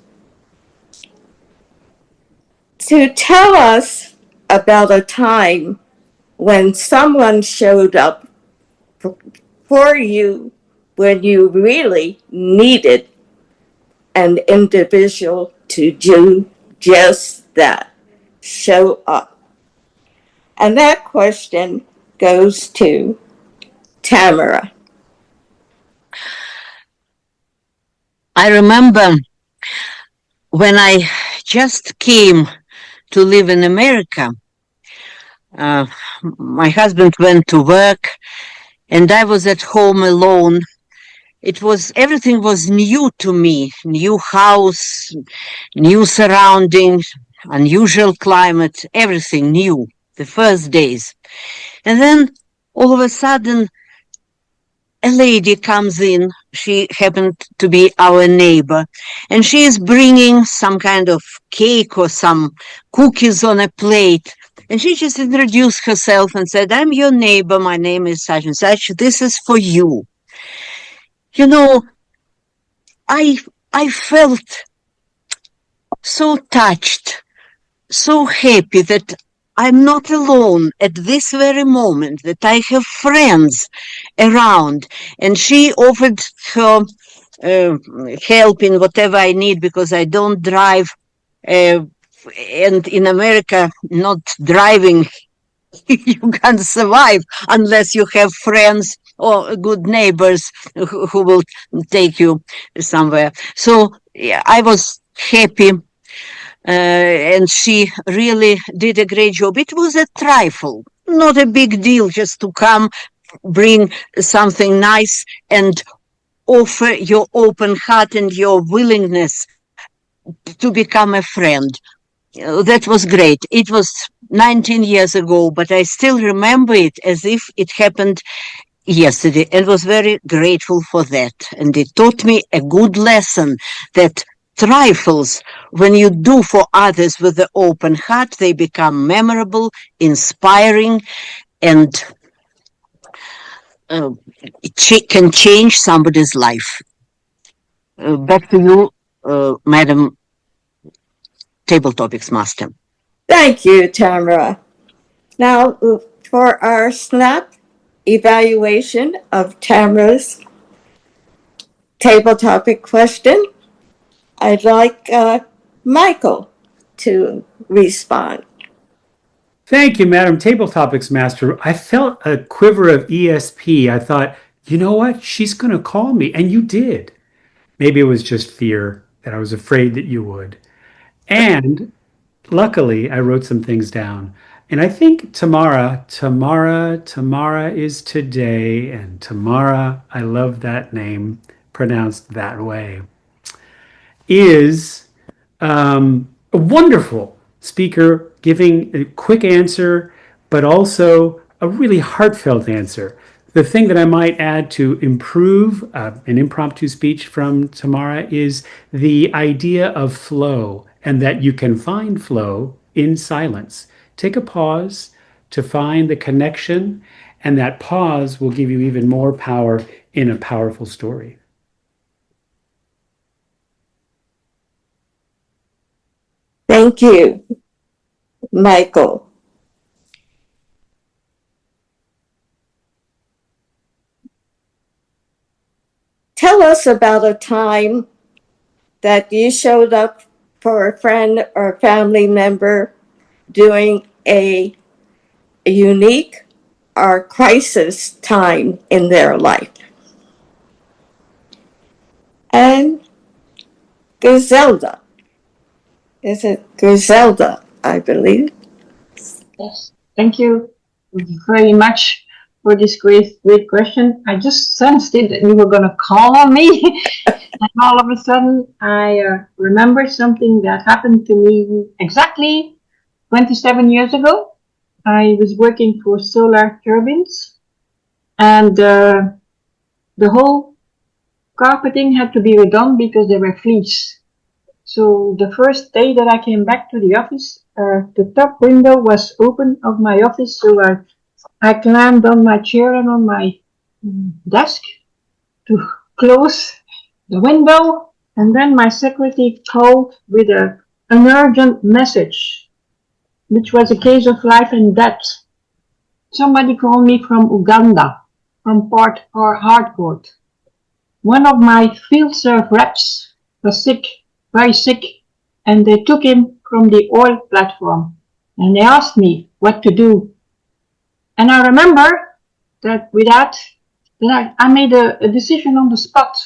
to tell us about a time when someone showed up for you when you really needed an individual to do just that. Show up. And that question goes to Tamara. I remember when I just came to live in America, my husband went to work and I was at home alone. Everything was new to me, new house, new surroundings, unusual climate, everything new, the first days. And then all of a sudden, a lady comes in. She happened to be our neighbor, and she is bringing some kind of cake or some cookies on a plate. And she just introduced herself and said, "I'm your neighbor. My name is such and such. This is for you." You know, I felt so touched, so happy that I'm not alone at this very moment, that I have friends around. And she offered her help in whatever I need because I don't drive. And in America, not driving, you can't survive unless you have friends or good neighbors who will take you somewhere. So yeah, I was happy. And she really did a great job. It was a trifle, not a big deal, just to come, bring something nice and offer your open heart and your willingness to become a friend. That was great. It was 19 years ago, but I still remember it as if it happened yesterday and was very grateful for that. And it taught me a good lesson that trifles, when you do for others with the open heart, they become memorable, inspiring, and can change somebody's life. Back to you, Madam Table Topics Master. Thank you, Tamara. Now, for our snap evaluation of Tamara's table topic question, I'd like Michael to respond. Thank you, Madam Table Topics Master. I felt a quiver of ESP. I thought, you know what? She's going to call me. And you did. Maybe it was just fear that I was afraid that you would. And luckily, I wrote some things down. And I think Tamara is today. And Tamara, I love that name pronounced that way, is a wonderful speaker, giving a quick answer, but also a really heartfelt answer. The thing that I might add to improve an impromptu speech from Tamara is the idea of flow, and that you can find flow in silence. Take a pause to find the connection, and that pause will give you even more power in a powerful story. Thank you, Michael. Tell us about a time that you showed up for a friend or family member during a unique or crisis time in their life. And Griselda. Is it Griselda, I believe? Yes, thank you very much for this great question. I just sensed it that you were going to call on me. And all of a sudden, I remember something that happened to me exactly 27 years ago. I was working for solar turbines, and the whole carpeting had to be redone because there were fleas. So the first day that I came back to the office, the top window was open of my office, so I climbed on my chair and on my desk to close the window, and then my secretary called with an urgent message, which was a case of life and death. Somebody called me from Uganda, from Port Harcourt. One of my field serve reps was sick, very sick, and they took him from the oil platform, and they asked me what to do. And I remember that with that I made a decision on the spot.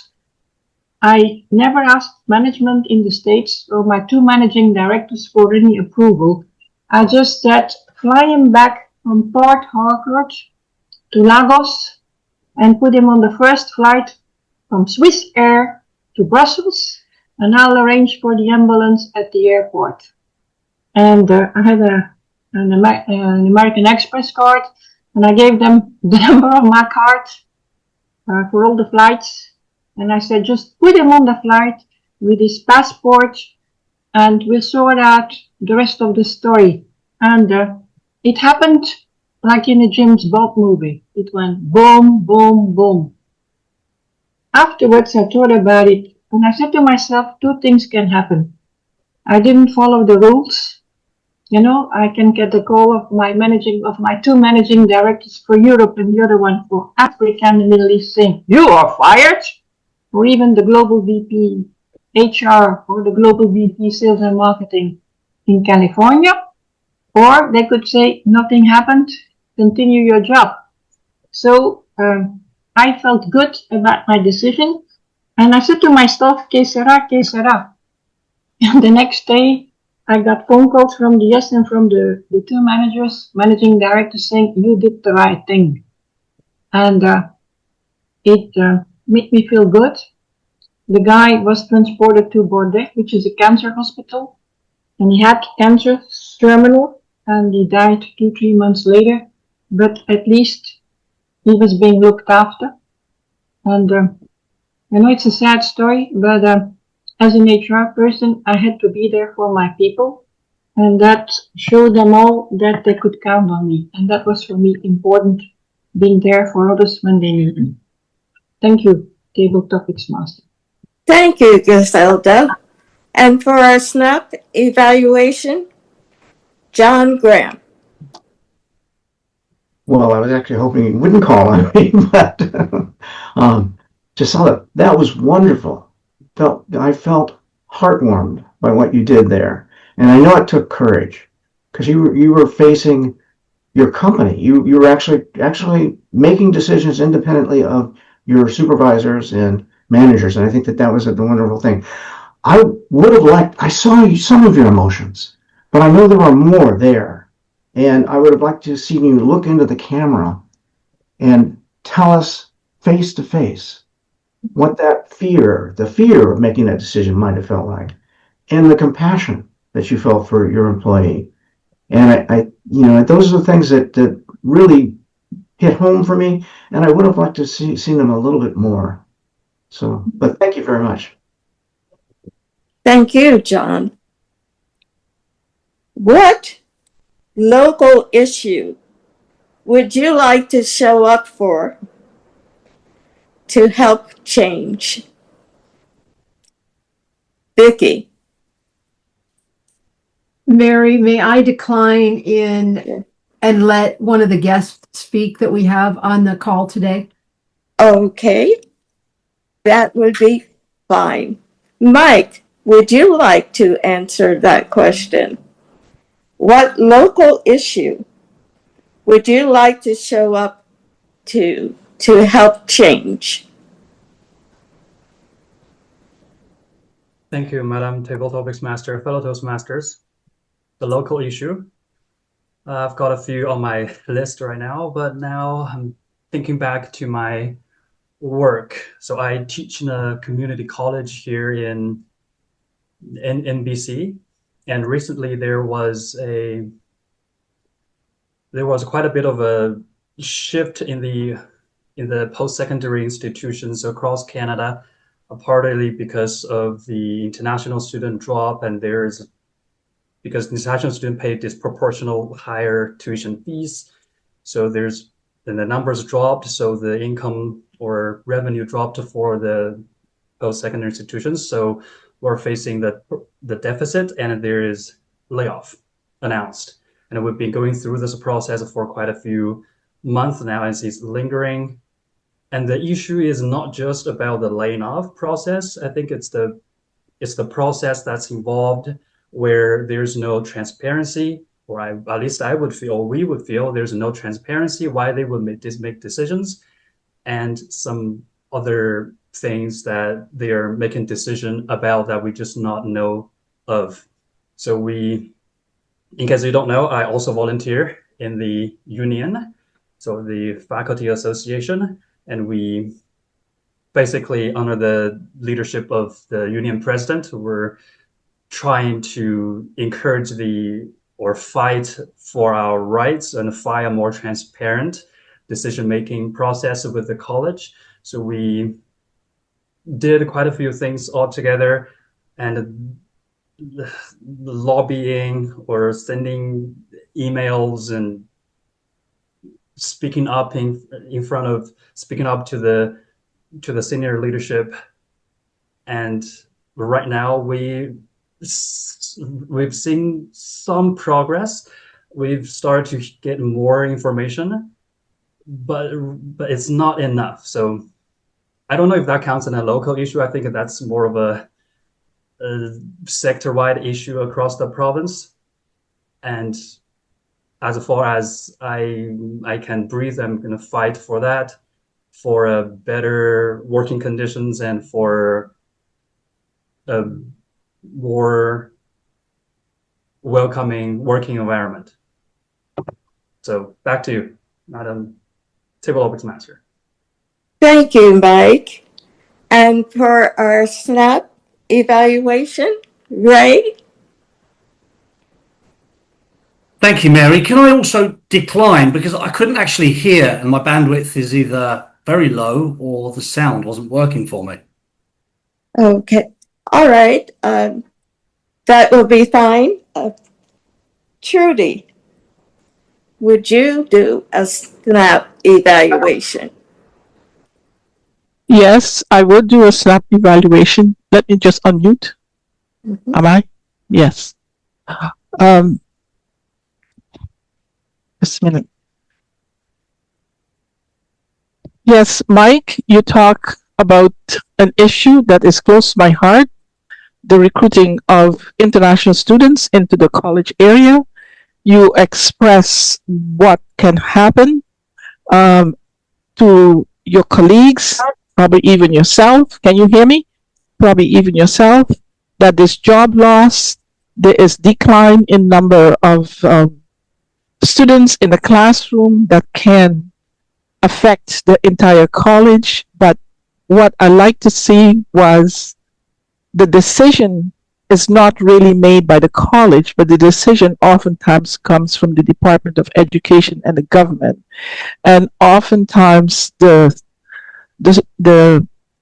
I never asked management in the States or my two managing directors for any approval. I just said, fly him back from Port Harcourt to Lagos and put him on the first flight from Swiss Air to Brussels, and I'll arrange for the ambulance at the airport. And I had an American Express card, and I gave them the number of my card for all the flights. And I said, just put him on the flight with his passport, and we'll sort out the rest of the story. And it happened like in a James Bond movie. It went boom, boom, boom. Afterwards, I thought about it, and I said to myself, two things can happen. I didn't follow the rules. You know, I can get the call of my two managing directors for Europe and the other one for Africa and the Middle East saying, you are fired. Or even the global VP HR or the global VP sales and marketing in California. Or they could say, nothing happened, continue your job. So I felt good about my decision. And I said to myself, que sera, que sera. And the next day, I got phone calls from the yes and from the two managing directors saying, you did the right thing. And it made me feel good. The guy was transported to Bordeaux, which is a cancer hospital. And he had cancer, terminal, and he died 2-3 months later. But at least he was being looked after. And I know it's a sad story, but as an HR person, I had to be there for my people, and that showed them all that they could count on me. And that was for me important, being there for others when they need me. Thank you, Table Topics Master. Thank you, Griselda. And for our SNAP evaluation, John Graham. Well, I was actually hoping you wouldn't call on me, but just saw that was wonderful. I felt heartwarmed by what you did there. And I know it took courage because you were facing your company. You were actually making decisions independently of your supervisors and managers. And I think that was a wonderful thing. I would have liked, I saw some of your emotions, but I know there were more there. And I would have liked to see you look into the camera and tell us face to face what that the fear of making that decision might have felt like, and the compassion that you felt for your employee. And I those are the things that really hit home for me, and I would have liked to seen them a little bit more. So, but thank you very much. Thank you, John. What local issue would you like to show up for to help change? Vicki. Mary, may I decline and let one of the guests speak that we have on the call today? Okay, that would be fine. Mike, would you like to answer that question? What local issue would you like to show up to help change? Thank you, Madam Table Topics Master, fellow Toastmasters. The local issue. I've got a few on my list right now, but now I'm thinking back to my work. So I teach in a community college here in BC, and recently there was quite a bit of a shift in the post-secondary institutions across Canada, partly because of the international student drop, and because international students pay disproportional higher tuition fees. So then the numbers dropped, so the income or revenue dropped for the post-secondary institutions. So we're facing the deficit, and there is layoff announced. And we've been going through this process for quite a few months now, and it's lingering. And the issue is not just about the laying off process. I think it's the process that's involved where there's no transparency, or at least I would feel, we would feel there's no transparency why they would make decisions, and some other things that they are making decision about that we just not know of. So in case you don't know, I also volunteer in the union, so the faculty association, and we basically, under the leadership of the union president, we're trying to encourage or fight for our rights and fight a more transparent decision-making process with the college. So we did quite a few things all together, and lobbying or sending emails and speaking up speaking up to the senior leadership. And right now we've seen some progress. We've started to get more information, but it's not enough. So I don't know if that counts in a local issue. I think that's more of a sector-wide issue across the province. And as far as I can breathe, I'm going to fight for that, for better working conditions and for a more welcoming working environment. So back to you, Madam Table Topics Master. Thank you, Mike. And for our SNAP evaluation, Ray? Thank you, Mary. Can I also decline, because I couldn't actually hear and my bandwidth is either very low or the sound wasn't working for me. Okay. All right. That will be fine. Trudy, would you do a SNAP evaluation? Yes, I will do a SNAP evaluation. Let me just unmute. Mm-hmm. Am I? Yes. Just a minute. Yes, Mike, you talk about an issue that is close to my heart, the recruiting of international students into the college area. You express what can happen to your colleagues, probably even yourself. Can you hear me? Probably even yourself, that there's job loss, there is decline in number of students in the classroom that can affect the entire college. But what I like to see was the decision is not really made by the college, but the decision oftentimes comes from the Department of Education and the government. And oftentimes the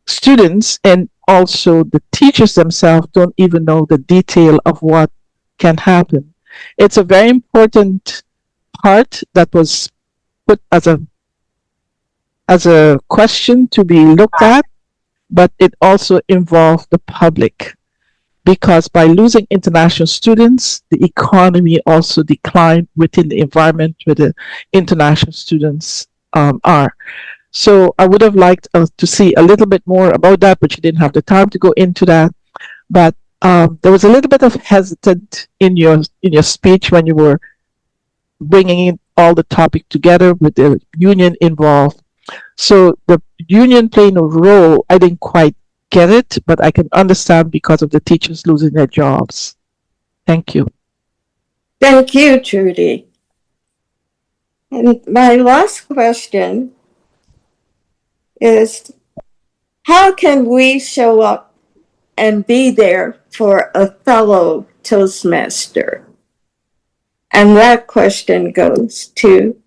students and also the teachers themselves don't even know the detail of what can happen. It's a very important part that was put as a question to be looked at, but it also involved the public, because by losing international students, the economy also declined within the environment where the international students are. So I would have liked to see a little bit more about that, but you didn't have the time to go into that. But there was a little bit of hesitant in your speech when you were bringing in all the topic together with the union involved. So the union playing a role, I didn't quite get it, but I can understand because of the teachers losing their jobs. Thank you. Thank you, Trudy. And my last question is, how can we show up and be there for a fellow Toastmaster? And that question goes to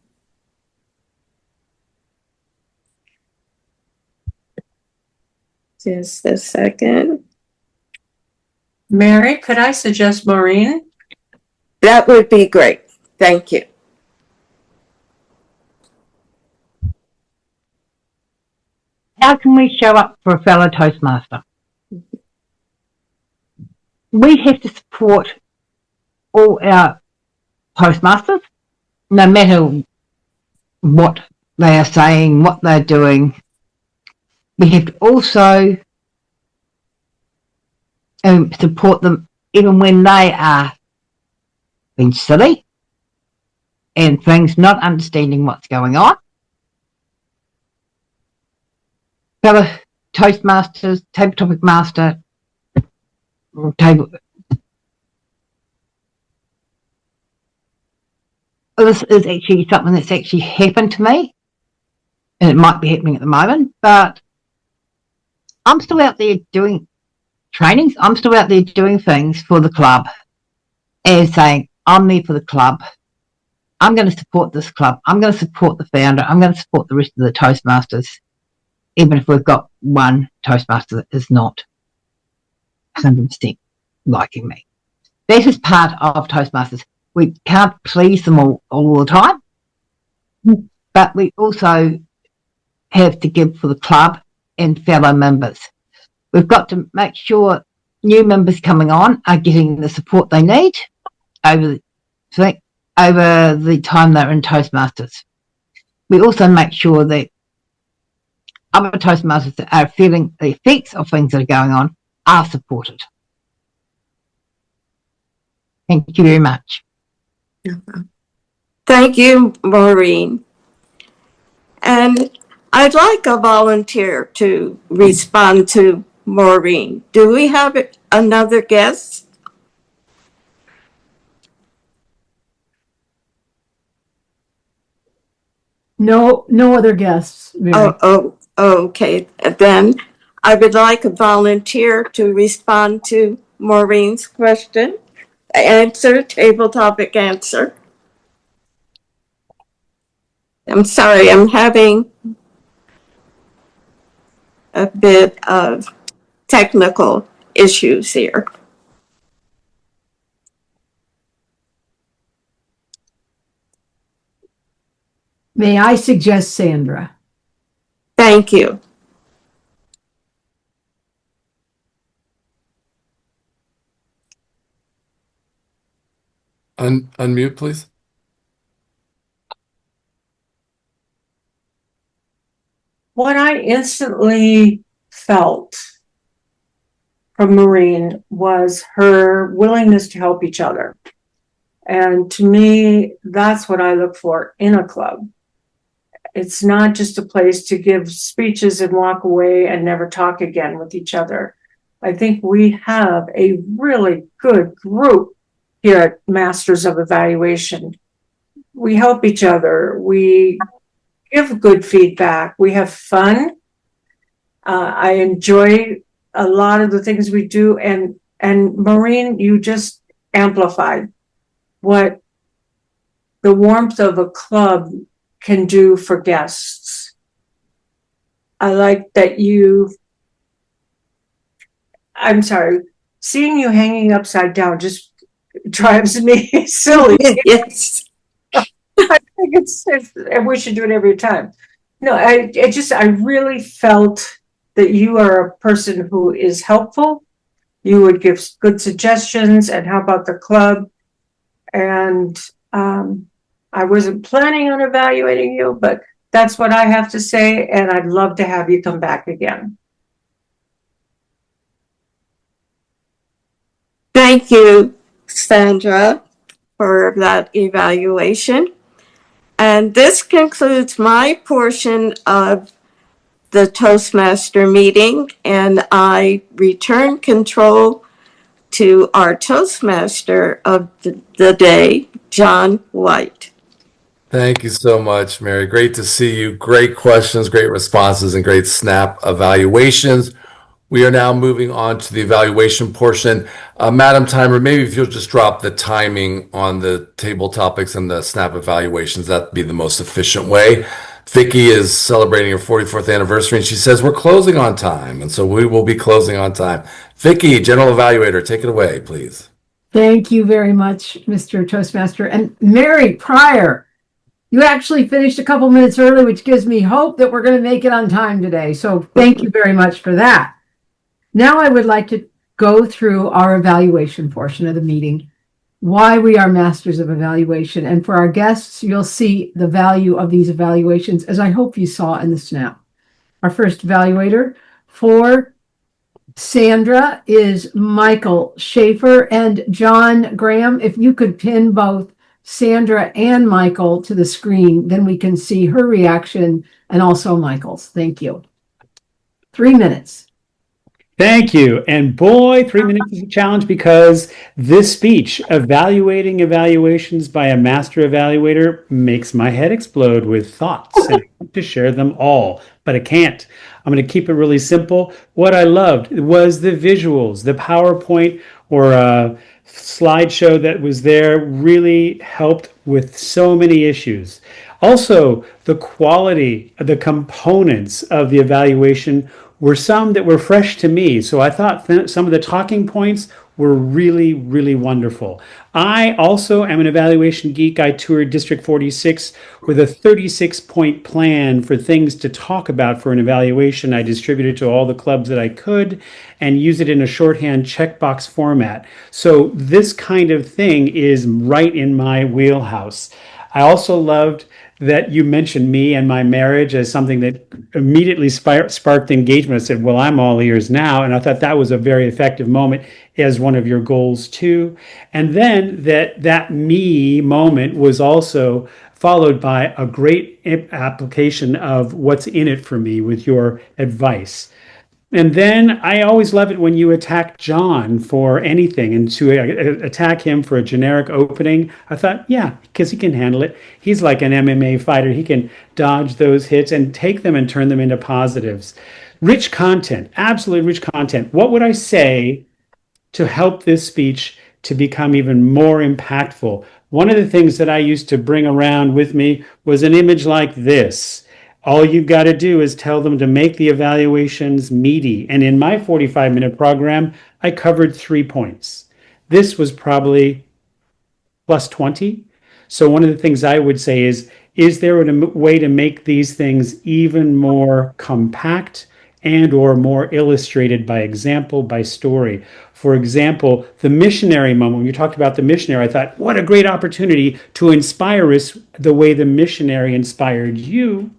just a second. Mary, could I suggest Maureen? That would be great. Thank you. How can we show up for a fellow Toastmaster? We have to support all our Toastmasters, no matter what they are saying, what they're doing. We have to also support them even when they are being silly and things, not understanding what's going on. Fellow Toastmasters, Table Topic Master, Table. This is actually something that's actually happened to me, and it might be happening at the moment, but I'm still out there doing trainings. I'm still out there doing things for the club and saying, I'm there for the club. I'm going to support this club. I'm going to support the founder. I'm going to support the rest of the Toastmasters, even if we've got one Toastmaster that is not 100% liking me. That is part of Toastmasters. We can't please them all the time, but we also have to give for the club and fellow members. We've got to make sure new members coming on are getting the support they need over the time they're in Toastmasters. We also make sure that other Toastmasters that are feeling the effects of things that are going on are supported. Thank you very much. Thank you, Maureen. And I'd like a volunteer to respond to Maureen. Do we have another guest? No other guests, Mary. Okay. Then I would like a volunteer to respond to Maureen's question. Table topic answer. I'm sorry, I'm having a bit of technical issues here. May I suggest Sandra? Thank you. Unmute, please. What I instantly felt from Maureen was her willingness to help each other. And to me, that's what I look for in a club. It's not just a place to give speeches and walk away and never talk again with each other. I think we have a really good group here at Masters of Evaluation. We help each other. We give good feedback. We have fun. I enjoy a lot of the things we do. And Maureen, you just amplified what the warmth of a club can do for guests. I like that I'm sorry, seeing you hanging upside down just drives me silly. Yes. I think we should do it every time. No, I really felt that you are a person who is helpful. You would give good suggestions and how about the club? And I wasn't planning on evaluating you, but that's what I have to say. And I'd love to have you come back again. Thank you, Sandra, for that evaluation. And this concludes my portion of the Toastmaster meeting, and I return control to our Toastmaster of the day, Jon White. Thank you so much, Mary. Great to see you. Great questions, great responses, and great snap evaluations. We are now moving on to the evaluation portion. Madam Timer, maybe if you'll just drop the timing on the table topics and the snap evaluations, that'd be the most efficient way. Vicki is celebrating her 44th anniversary, and she says we're closing on time, and so we will be closing on time. Vicki, General Evaluator, take it away, please. Thank you very much, Mr. Toastmaster. And Mary Pryor, you actually finished a couple minutes early, which gives me hope that we're going to make it on time today. So thank you very much for that. Now I would like to go through our evaluation portion of the meeting, why we are masters of evaluation. And for our guests, you'll see the value of these evaluations, as I hope you saw in the snap. Our first evaluator for Sandra is Michael Schaefer, and John Graham. If you could pin both Sandra and Michael to the screen, then we can see her reaction and also Michael's. Thank you. 3 minutes. Thank you. And boy, 3 minutes is a challenge because this speech, evaluating evaluations by a master evaluator, makes my head explode with thoughts. And I want to share them all, but I can't. I'm going to keep it really simple. What I loved was the visuals, the PowerPoint or slideshow that was there really helped with so many issues. Also, the quality, the components of the evaluation were some that were fresh to me. So I thought some of the talking points were really, really wonderful. I also am an evaluation geek. I toured District 46 with a 36-point plan for things to talk about for an evaluation. I distributed to all the clubs that I could and use it in a shorthand checkbox format. So this kind of thing is right in my wheelhouse. I also loved that you mentioned me and my marriage as something that immediately sparked engagement. I said, well, I'm all ears now. And I thought that was a very effective moment as one of your goals too. And then that me moment was also followed by a great application of what's in it for me with your advice. And then I always love it when you attack John for anything, and to attack him for a generic opening. I thought, yeah, because he can handle it. He's like an MMA fighter. He can dodge those hits and take them and turn them into positives. Rich content, absolutely rich content. What would I say to help this speech to become even more impactful? One of the things that I used to bring around with me was an image like this. All you've got to do is tell them to make the evaluations meaty. And in my 45-minute program, I covered 3 points. This was probably plus 20. So one of the things I would say is there a way to make these things even more compact and or more illustrated by example, by story? For example, the missionary moment, when you talked about the missionary, I thought, what a great opportunity to inspire us the way the missionary inspired you.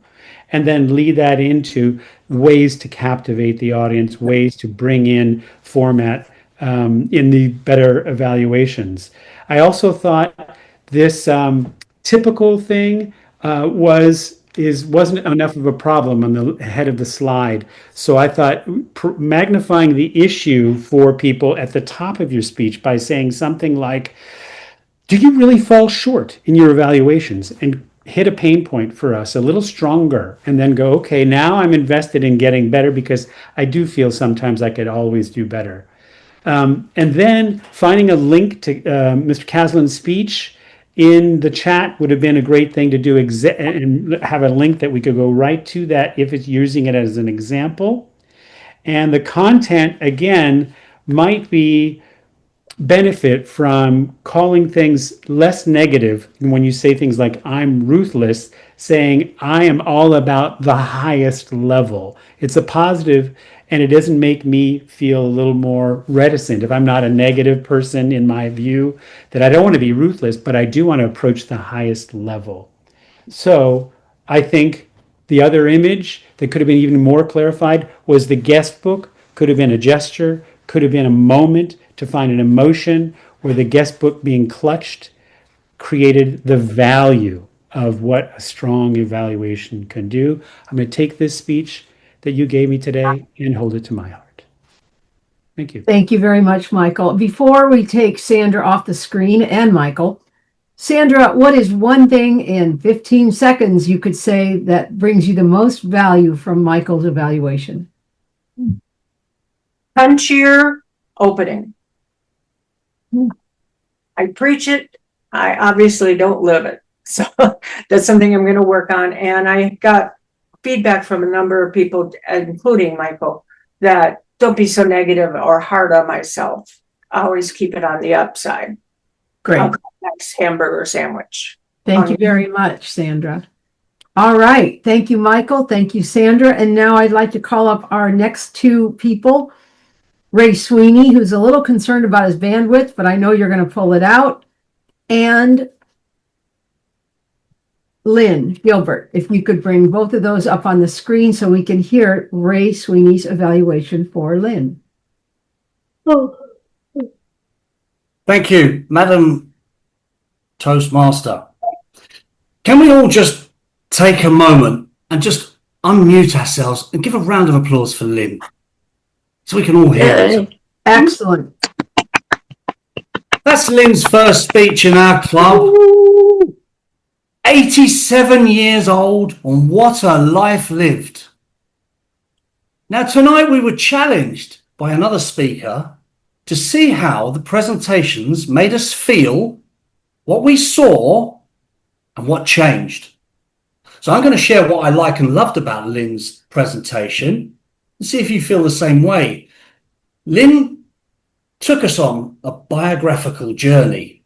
and then lead that into ways to captivate the audience, ways to bring in format in the better evaluations. I also thought this typical thing wasn't enough of a problem on the head of the slide. So I thought magnifying the issue for people at the top of your speech by saying something like, do you really fall short in your evaluations? And hit a pain point for us a little stronger, and then go, okay, now I'm invested in getting better because I do feel sometimes I could always do better. And then finding a link to Mr. Caslin's speech in the chat would have been a great thing to do, and have a link that we could go right to that if it's using it as an example. And the content, again, might be benefit from calling things less negative. When you say things like, I'm ruthless, saying, I am all about the highest level. It's a positive, and it doesn't make me feel a little more reticent. If I'm not a negative person in my view, that I don't want to be ruthless, but I do want to approach the highest level. So I think the other image that could have been even more clarified was the guest book. Could have been a gesture, could have been a moment to find an emotion, where the guest book being clutched created the value of what a strong evaluation can do. I'm going to take this speech that you gave me today and hold it to my heart. Thank you. Thank you very much, Michael. Before we take Sandra off the screen, and Michael, Sandra, what is one thing in 15 seconds you could say that brings you the most value from Michael's evaluation? Punchier opening. I preach it. I obviously don't live it. So that's something I'm going to work on. And I got feedback from a number of people, including Michael, that don't be so negative or hard on myself. I always keep it on the upside. Great. Next hamburger sandwich. Thank you very much, Sandra. All right. Thank you, Michael. Thank you, Sandra. And now I'd like to call up our next two people. Ray Sweeney, who's a little concerned about his bandwidth, but I know you're going to pull it out. And Lynn Gilbert, if you could bring both of those up on the screen so we can hear Ray Sweeney's evaluation for Lynn. Thank you, Madam Toastmaster. Can we all just take a moment and just unmute ourselves and give a round of applause for Lynn, so we can all hear it? Excellent. That's Lynn's first speech in our club. 87 years old, and what a life lived. Now, tonight we were challenged by another speaker to see how the presentations made us feel, what we saw, and what changed. So I'm going to share what I like and loved about Lynn's presentation and see if you feel the same way. Lynn took us on a biographical journey.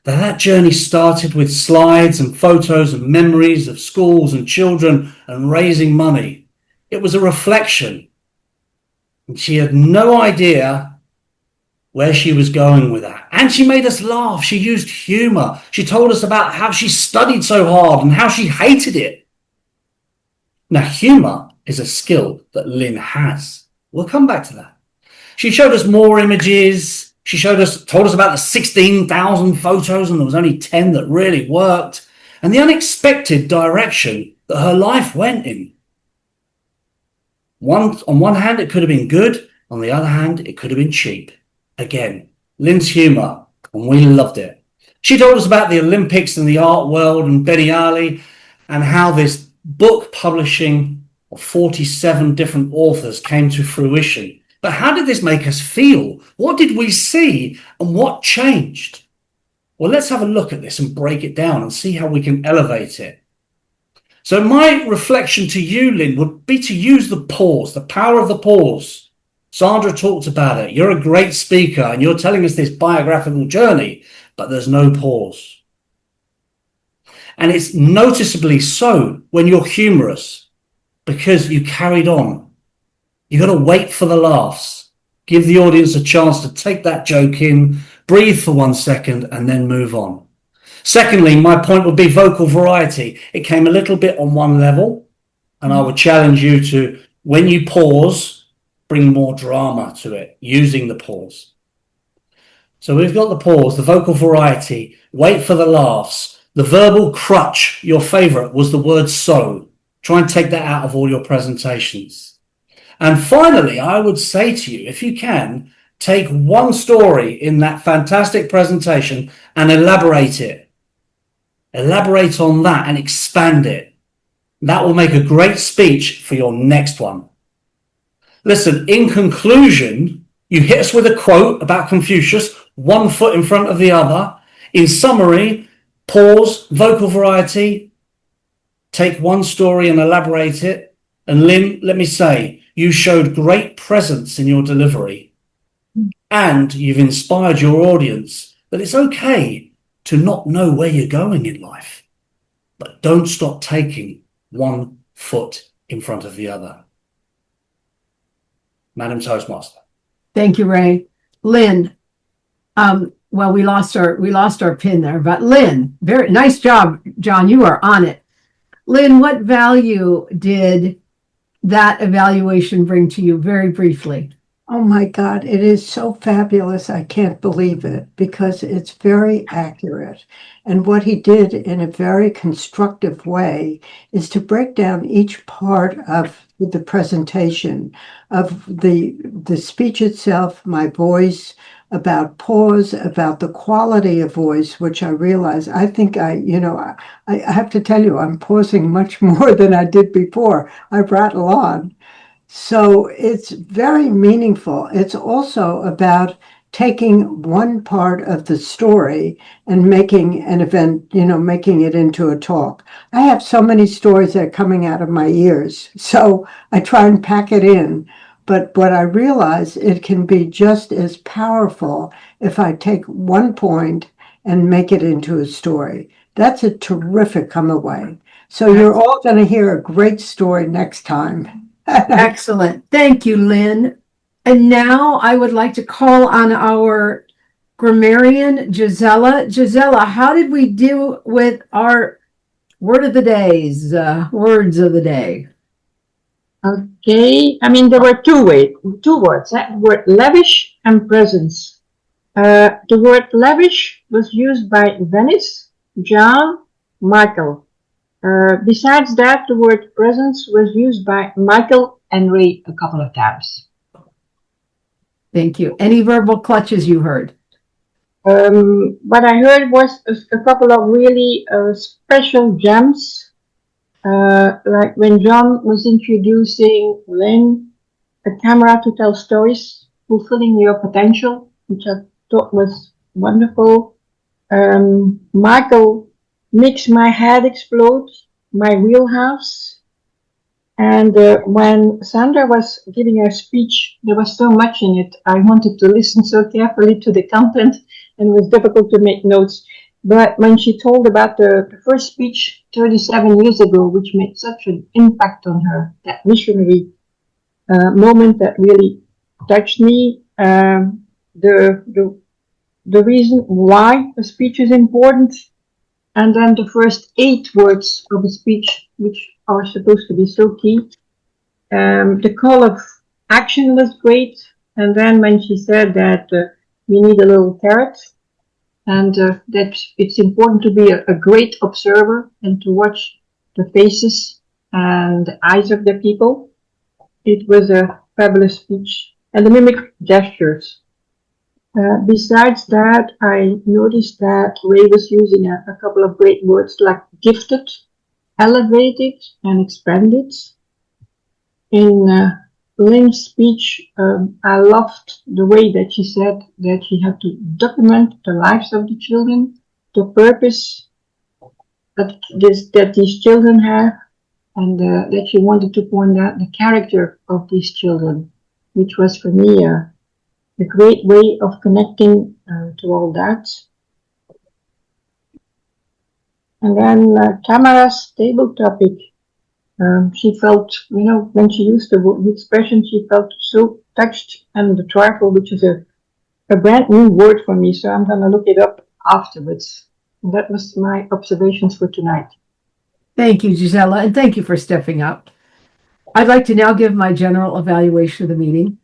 That journey started with slides and photos and memories of schools and children and raising money. It was a reflection. And she had no idea where she was going with that. And she made us laugh. She used humor. She told us about how she studied so hard and how she hated it. Now, humor is a skill that Lynn has. We'll come back to that. She showed us more images. She told us about the 16,000 photos, and there was only 10 that really worked, and the unexpected direction that her life went in. On one hand, it could have been good. On the other hand, it could have been cheap. Again, Lynn's humor, and we loved it. She told us about the Olympics and the art world and Benny Ali, and how this book publishing of 47 different authors came to fruition. But how did this make us feel? What did we see, and what changed? Well, let's have a look at this and break it down and see how we can elevate it. So my reflection to you, Lynn, would be to use the pause, the power of the pause. Sandra talked about it. You're a great speaker and you're telling us this biographical journey, but there's no pause. And it's noticeably so when you're humorous, because you carried on. You got to wait for the laughs. Give the audience a chance to take that joke in, breathe for 1 second, and then move on. Secondly, my point would be vocal variety. It came a little bit on one level, And I would challenge you to, when you pause, bring more drama to it, using the pause. So we've got the pause, the vocal variety, wait for the laughs, the verbal crutch. Your favorite was the word so. Try and take that out of all your presentations. And finally, I would say to you, if you can, take one story in that fantastic presentation and elaborate it. Elaborate on that and expand it. That will make a great speech for your next one. Listen, in conclusion, you hit us with a quote about Confucius, one foot in front of the other. In summary, pause, vocal variety, take one story and elaborate it. And Lynn, let me say, you showed great presence in your delivery. And you've inspired your audience that it's okay to not know where you're going in life. But don't stop taking one foot in front of the other. Madam Toastmaster. Thank you, Ray. Lynn, well, we lost our pin there, but Lynn, very nice job, Jon. You are on it. Lynn, what value did that evaluation bring to you, very briefly? Oh my God, it is so fabulous. I can't believe it because it's very accurate. And what he did in a very constructive way is to break down each part of the presentation, of the speech itself, my voice, about pause, about the quality of voice, which I realize, I think I have to tell you, I'm pausing much more than I did before. I rattle on. So it's very meaningful. It's also about taking one part of the story and making an event, making it into a talk. I have so many stories that are coming out of my ears, so I try and pack it in. But what I realize, it can be just as powerful if I take one point and make it into a story. That's a terrific come away. So you're all going to hear a great story next time. Excellent. Thank you, Lynn. And now I would like to call on our grammarian, Gisela. Gisela, how did we do with our words of the day? Okay, there were two words, the word lavish and presence. The word lavish was used by Venice, Jon, Michael. Besides that, the word presence was used by Michael and Ray a couple of times. Thank you. Any verbal clutches you heard? What I heard was a couple of really special gems, like when Jon was introducing Lynn, a camera to tell stories, fulfilling your potential, which I thought was wonderful. Michael makes my head explode, my wheelhouse. And when Sandra was giving her speech, there was so much in it. I wanted to listen so carefully to the content, and it was difficult to make notes. But when she told about the first speech 37 years ago, which made such an impact on her, that missionary moment that really touched me, the reason why a speech is important, and then the first 8 words of a speech, which are supposed to be so key. The call of action was great, and then when she said that we need a little carrot, and that it's important to be a great observer and to watch the faces and the eyes of the people. It was a fabulous speech. And the mimic gestures. Besides that, I noticed that Ray was using a couple of great words like gifted, elevated, and expanded. In Lynn's speech, I loved the way that she said that she had to document the lives of the children, the purpose that these children have, and that she wanted to point out the character of these children, which was for me a great way of connecting to all that. And then Tamara's table topic. She felt, when she used the expression, she felt so touched and the trifle, which is a brand new word for me, so I'm going to look it up afterwards. And that was my observations for tonight. Thank you, Gisela, and thank you for stepping up. I'd like to now give my general evaluation of the meeting.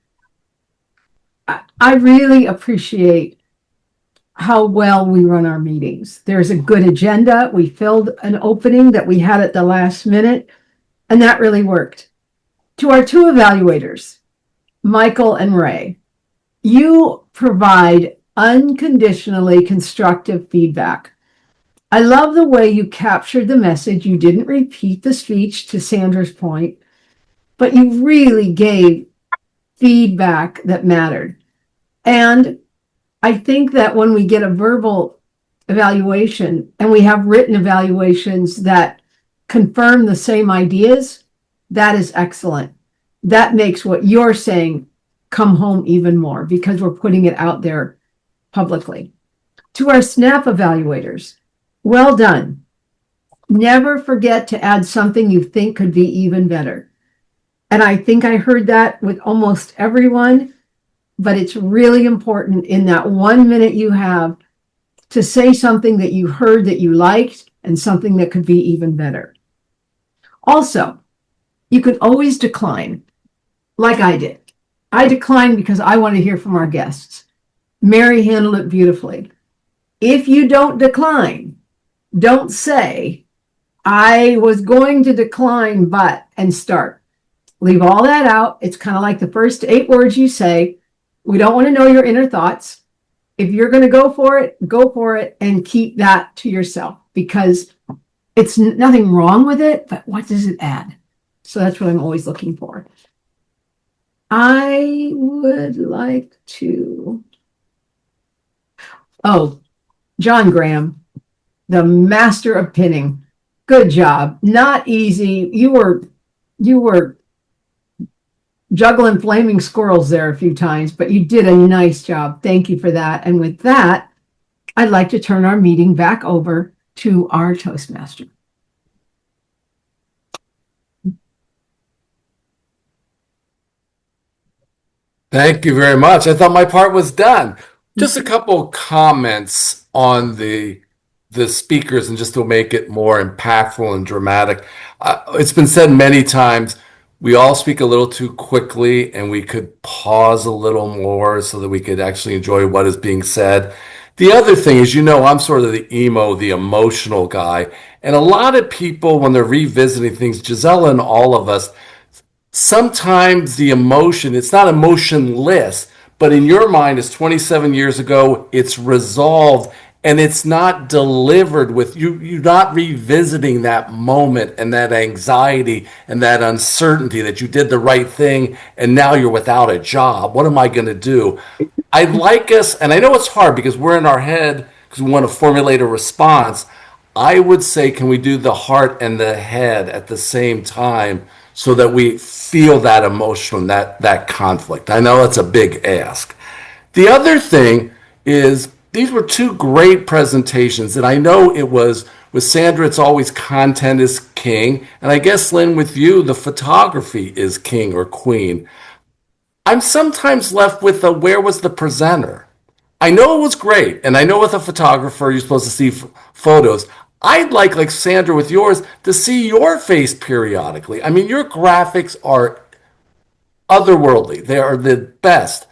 I really appreciate how well we run our meetings. There's a good agenda. We filled an opening that we had at the last minute, and that really worked. To our two evaluators, Michael and Ray, you provide unconditionally constructive feedback. I love the way you captured the message. You didn't repeat the speech, to Sandra's point, but you really gave feedback that mattered. And I think that when we get a verbal evaluation and we have written evaluations that confirm the same ideas, that is excellent. That makes what you're saying come home even more because we're putting it out there publicly. To our SNAP evaluators, well done. Never forget to add something you think could be even better. And I think I heard that with almost everyone, but it's really important in that 1 minute you have to say something that you heard that you liked and something that could be even better. Also, you can always decline, like I did. I declined because I want to hear from our guests. Mary handled it beautifully. If you don't decline, don't say, I was going to decline, but, and start. Leave all that out. It's kind of like the first 8 words you say. We don't want to know your inner thoughts. If you're going to go for it, and keep that to yourself because it's nothing wrong with it, but what does it add? So that's what I'm always looking for. I would like to, John Graham, the master of pinning. Good job. Not easy. You were juggling flaming squirrels there a few times, but you did a nice job. Thank you for that. And with that, I'd like to turn our meeting back over to our Toastmaster. Thank you very much. I thought my part was done. Just a couple comments on the speakers and just to make it more impactful and dramatic. It's been said many times, we all speak a little too quickly and we could pause a little more so that we could actually enjoy what is being said. The other thing is, I'm sort of the emotional guy. And a lot of people, when they're revisiting things, Gisela and all of us, sometimes the emotion, it's not emotionless, but in your mind, it's 27 years ago, it's resolved, and it's not delivered with you're not revisiting that moment and that anxiety and that uncertainty that you did the right thing and now you're without a job. What am I going to do? I'd like us, and I know it's hard because we're in our head because we want to formulate a response. I would say, can we do the heart and the head at the same time so that we feel that emotion, that conflict? I know that's a big ask. The other thing is, these were 2 great presentations, and I know it was, with Sandra, it's always content is king, and I guess, Lynn, with you, the photography is king or queen. I'm sometimes left with where was the presenter? I know it was great, and I know with a photographer, you're supposed to see photos. I'd like Sandra with yours, to see your face periodically. I mean, your graphics are otherworldly. They are the best.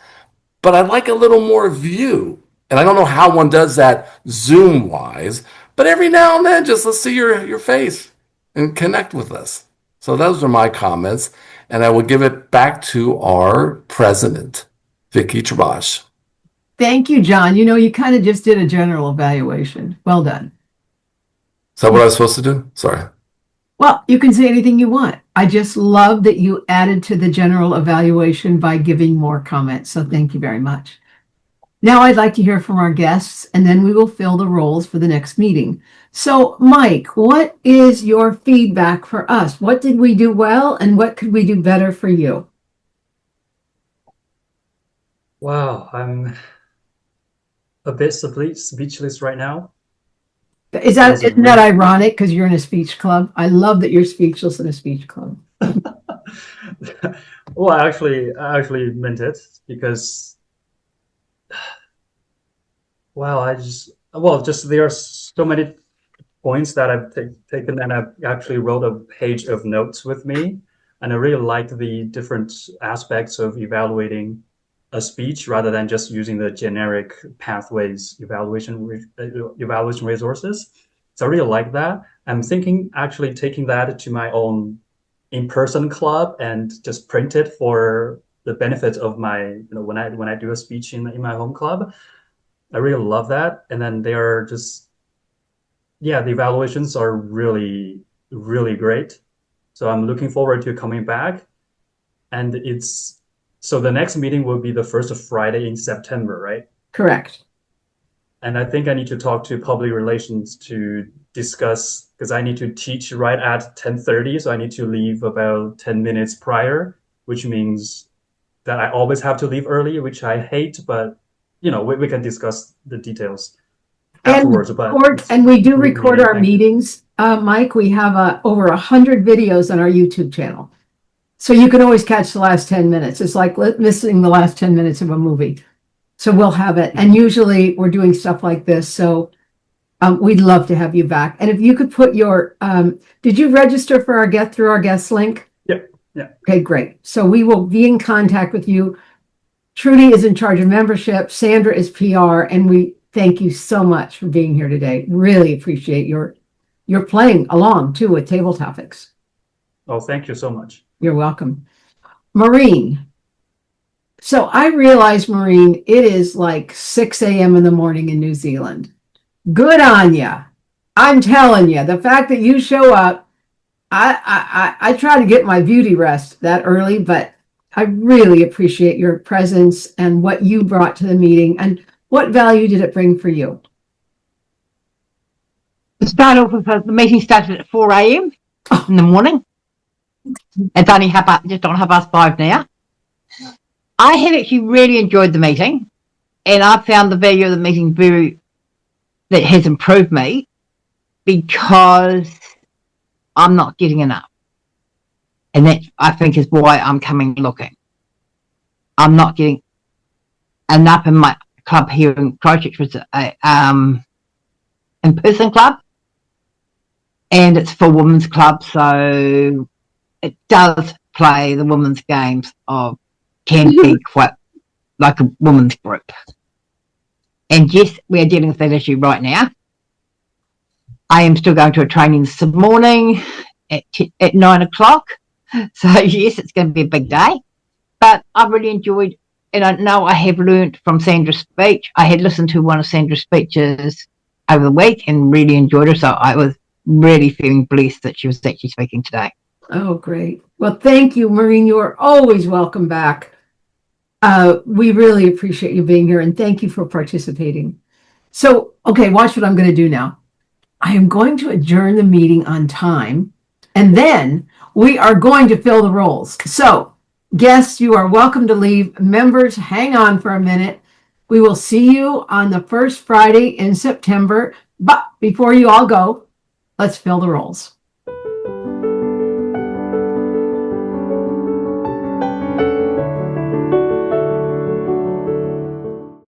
But I'd like a little more view. And I don't know how one does that Zoom-wise, but every now and then, just let's see your face and connect with us. So those are my comments, and I will give it back to our president, Vicki Trabosh. Thank you, John. You kind of just did a general evaluation. Well done. Is that what I was supposed to do? Sorry. Well, you can say anything you want. I just love that you added to the general evaluation by giving more comments. So thank you very much. Now I'd like to hear from our guests, and then we will fill the roles for the next meeting. So, Mike, what is your feedback for us? What did we do well, and what could we do better for you? Wow, I'm a bit speechless right now. Isn't that ironic because you're in a speech club? I love that you're speechless in a speech club. Well, I actually meant it because, wow, just there are so many points that I've taken, and I've actually wrote a page of notes with me, And I really liked the different aspects of evaluating a speech rather than just using the generic pathways evaluation resources. So I really like that. I'm thinking actually taking that to my own in-person club and just print it for the benefit of my, when I do a speech in my home club. I really love that. And then they are just, yeah, the evaluations are really, really great. So I'm looking forward to coming back. And so the next meeting will be the first Friday in September, right? Correct. And I think I need to talk to public relations to discuss, because I need to teach right at 10:30. So I need to leave about 10 minutes prior, which means that I always have to leave early, which I hate, but we can discuss the details afterwards. And we do record our meetings, Mike. We have over 100 videos on our YouTube channel. So you can always catch the last 10 minutes. It's like missing the last 10 minutes of a movie. So we'll have it. And usually we're doing stuff like this. So we'd love to have you back. And if you could put your, did you register for our guest link? Yep. Yeah. Okay, great. So we will be in contact with you. Trudy is in charge of membership. Sandra is PR. And we thank you so much for being here today. Really appreciate your playing along too with Table Topics. Oh, thank you so much. You're welcome. Maureen. So I realize, Maureen, it is like 6 a.m. in the morning in New Zealand. Good on ya. I'm telling you, the fact that you show up, I try to get my beauty rest that early, but I really appreciate your presence and what you brought to the meeting. And what value did it bring for you? To start off with, the meeting started at 4 a.m. in the morning. It's only just on 5:30 now. I have actually really enjoyed the meeting, and I found the value of the meeting that has improved me, because I'm not getting enough. And that, I think, is why I'm coming looking. I'm not getting enough in my club here in Christchurch, which is a in-person club, and it's for women's club, so it does play the women's games can be quite like a women's group. And yes, we are dealing with that issue right now. I am still going to a training this morning at 9 o'clock. So yes, it's going to be a big day. But I've really enjoyed, and I know I have learned from Sandra's speech. I had listened to one of Sandra's speeches over the week and really enjoyed her. So I was really feeling blessed that she was actually speaking today. Oh, great. Well, thank you, Maureen. You are always welcome back. We really appreciate you being here, and thank you for participating. So, okay, watch what I'm going to do now. I am going to adjourn the meeting on time, and then we are going to fill the roles. So, guests, you are welcome to leave. Members, hang on for a minute. We will see you on the first Friday in September. But before you all go, let's fill the roles.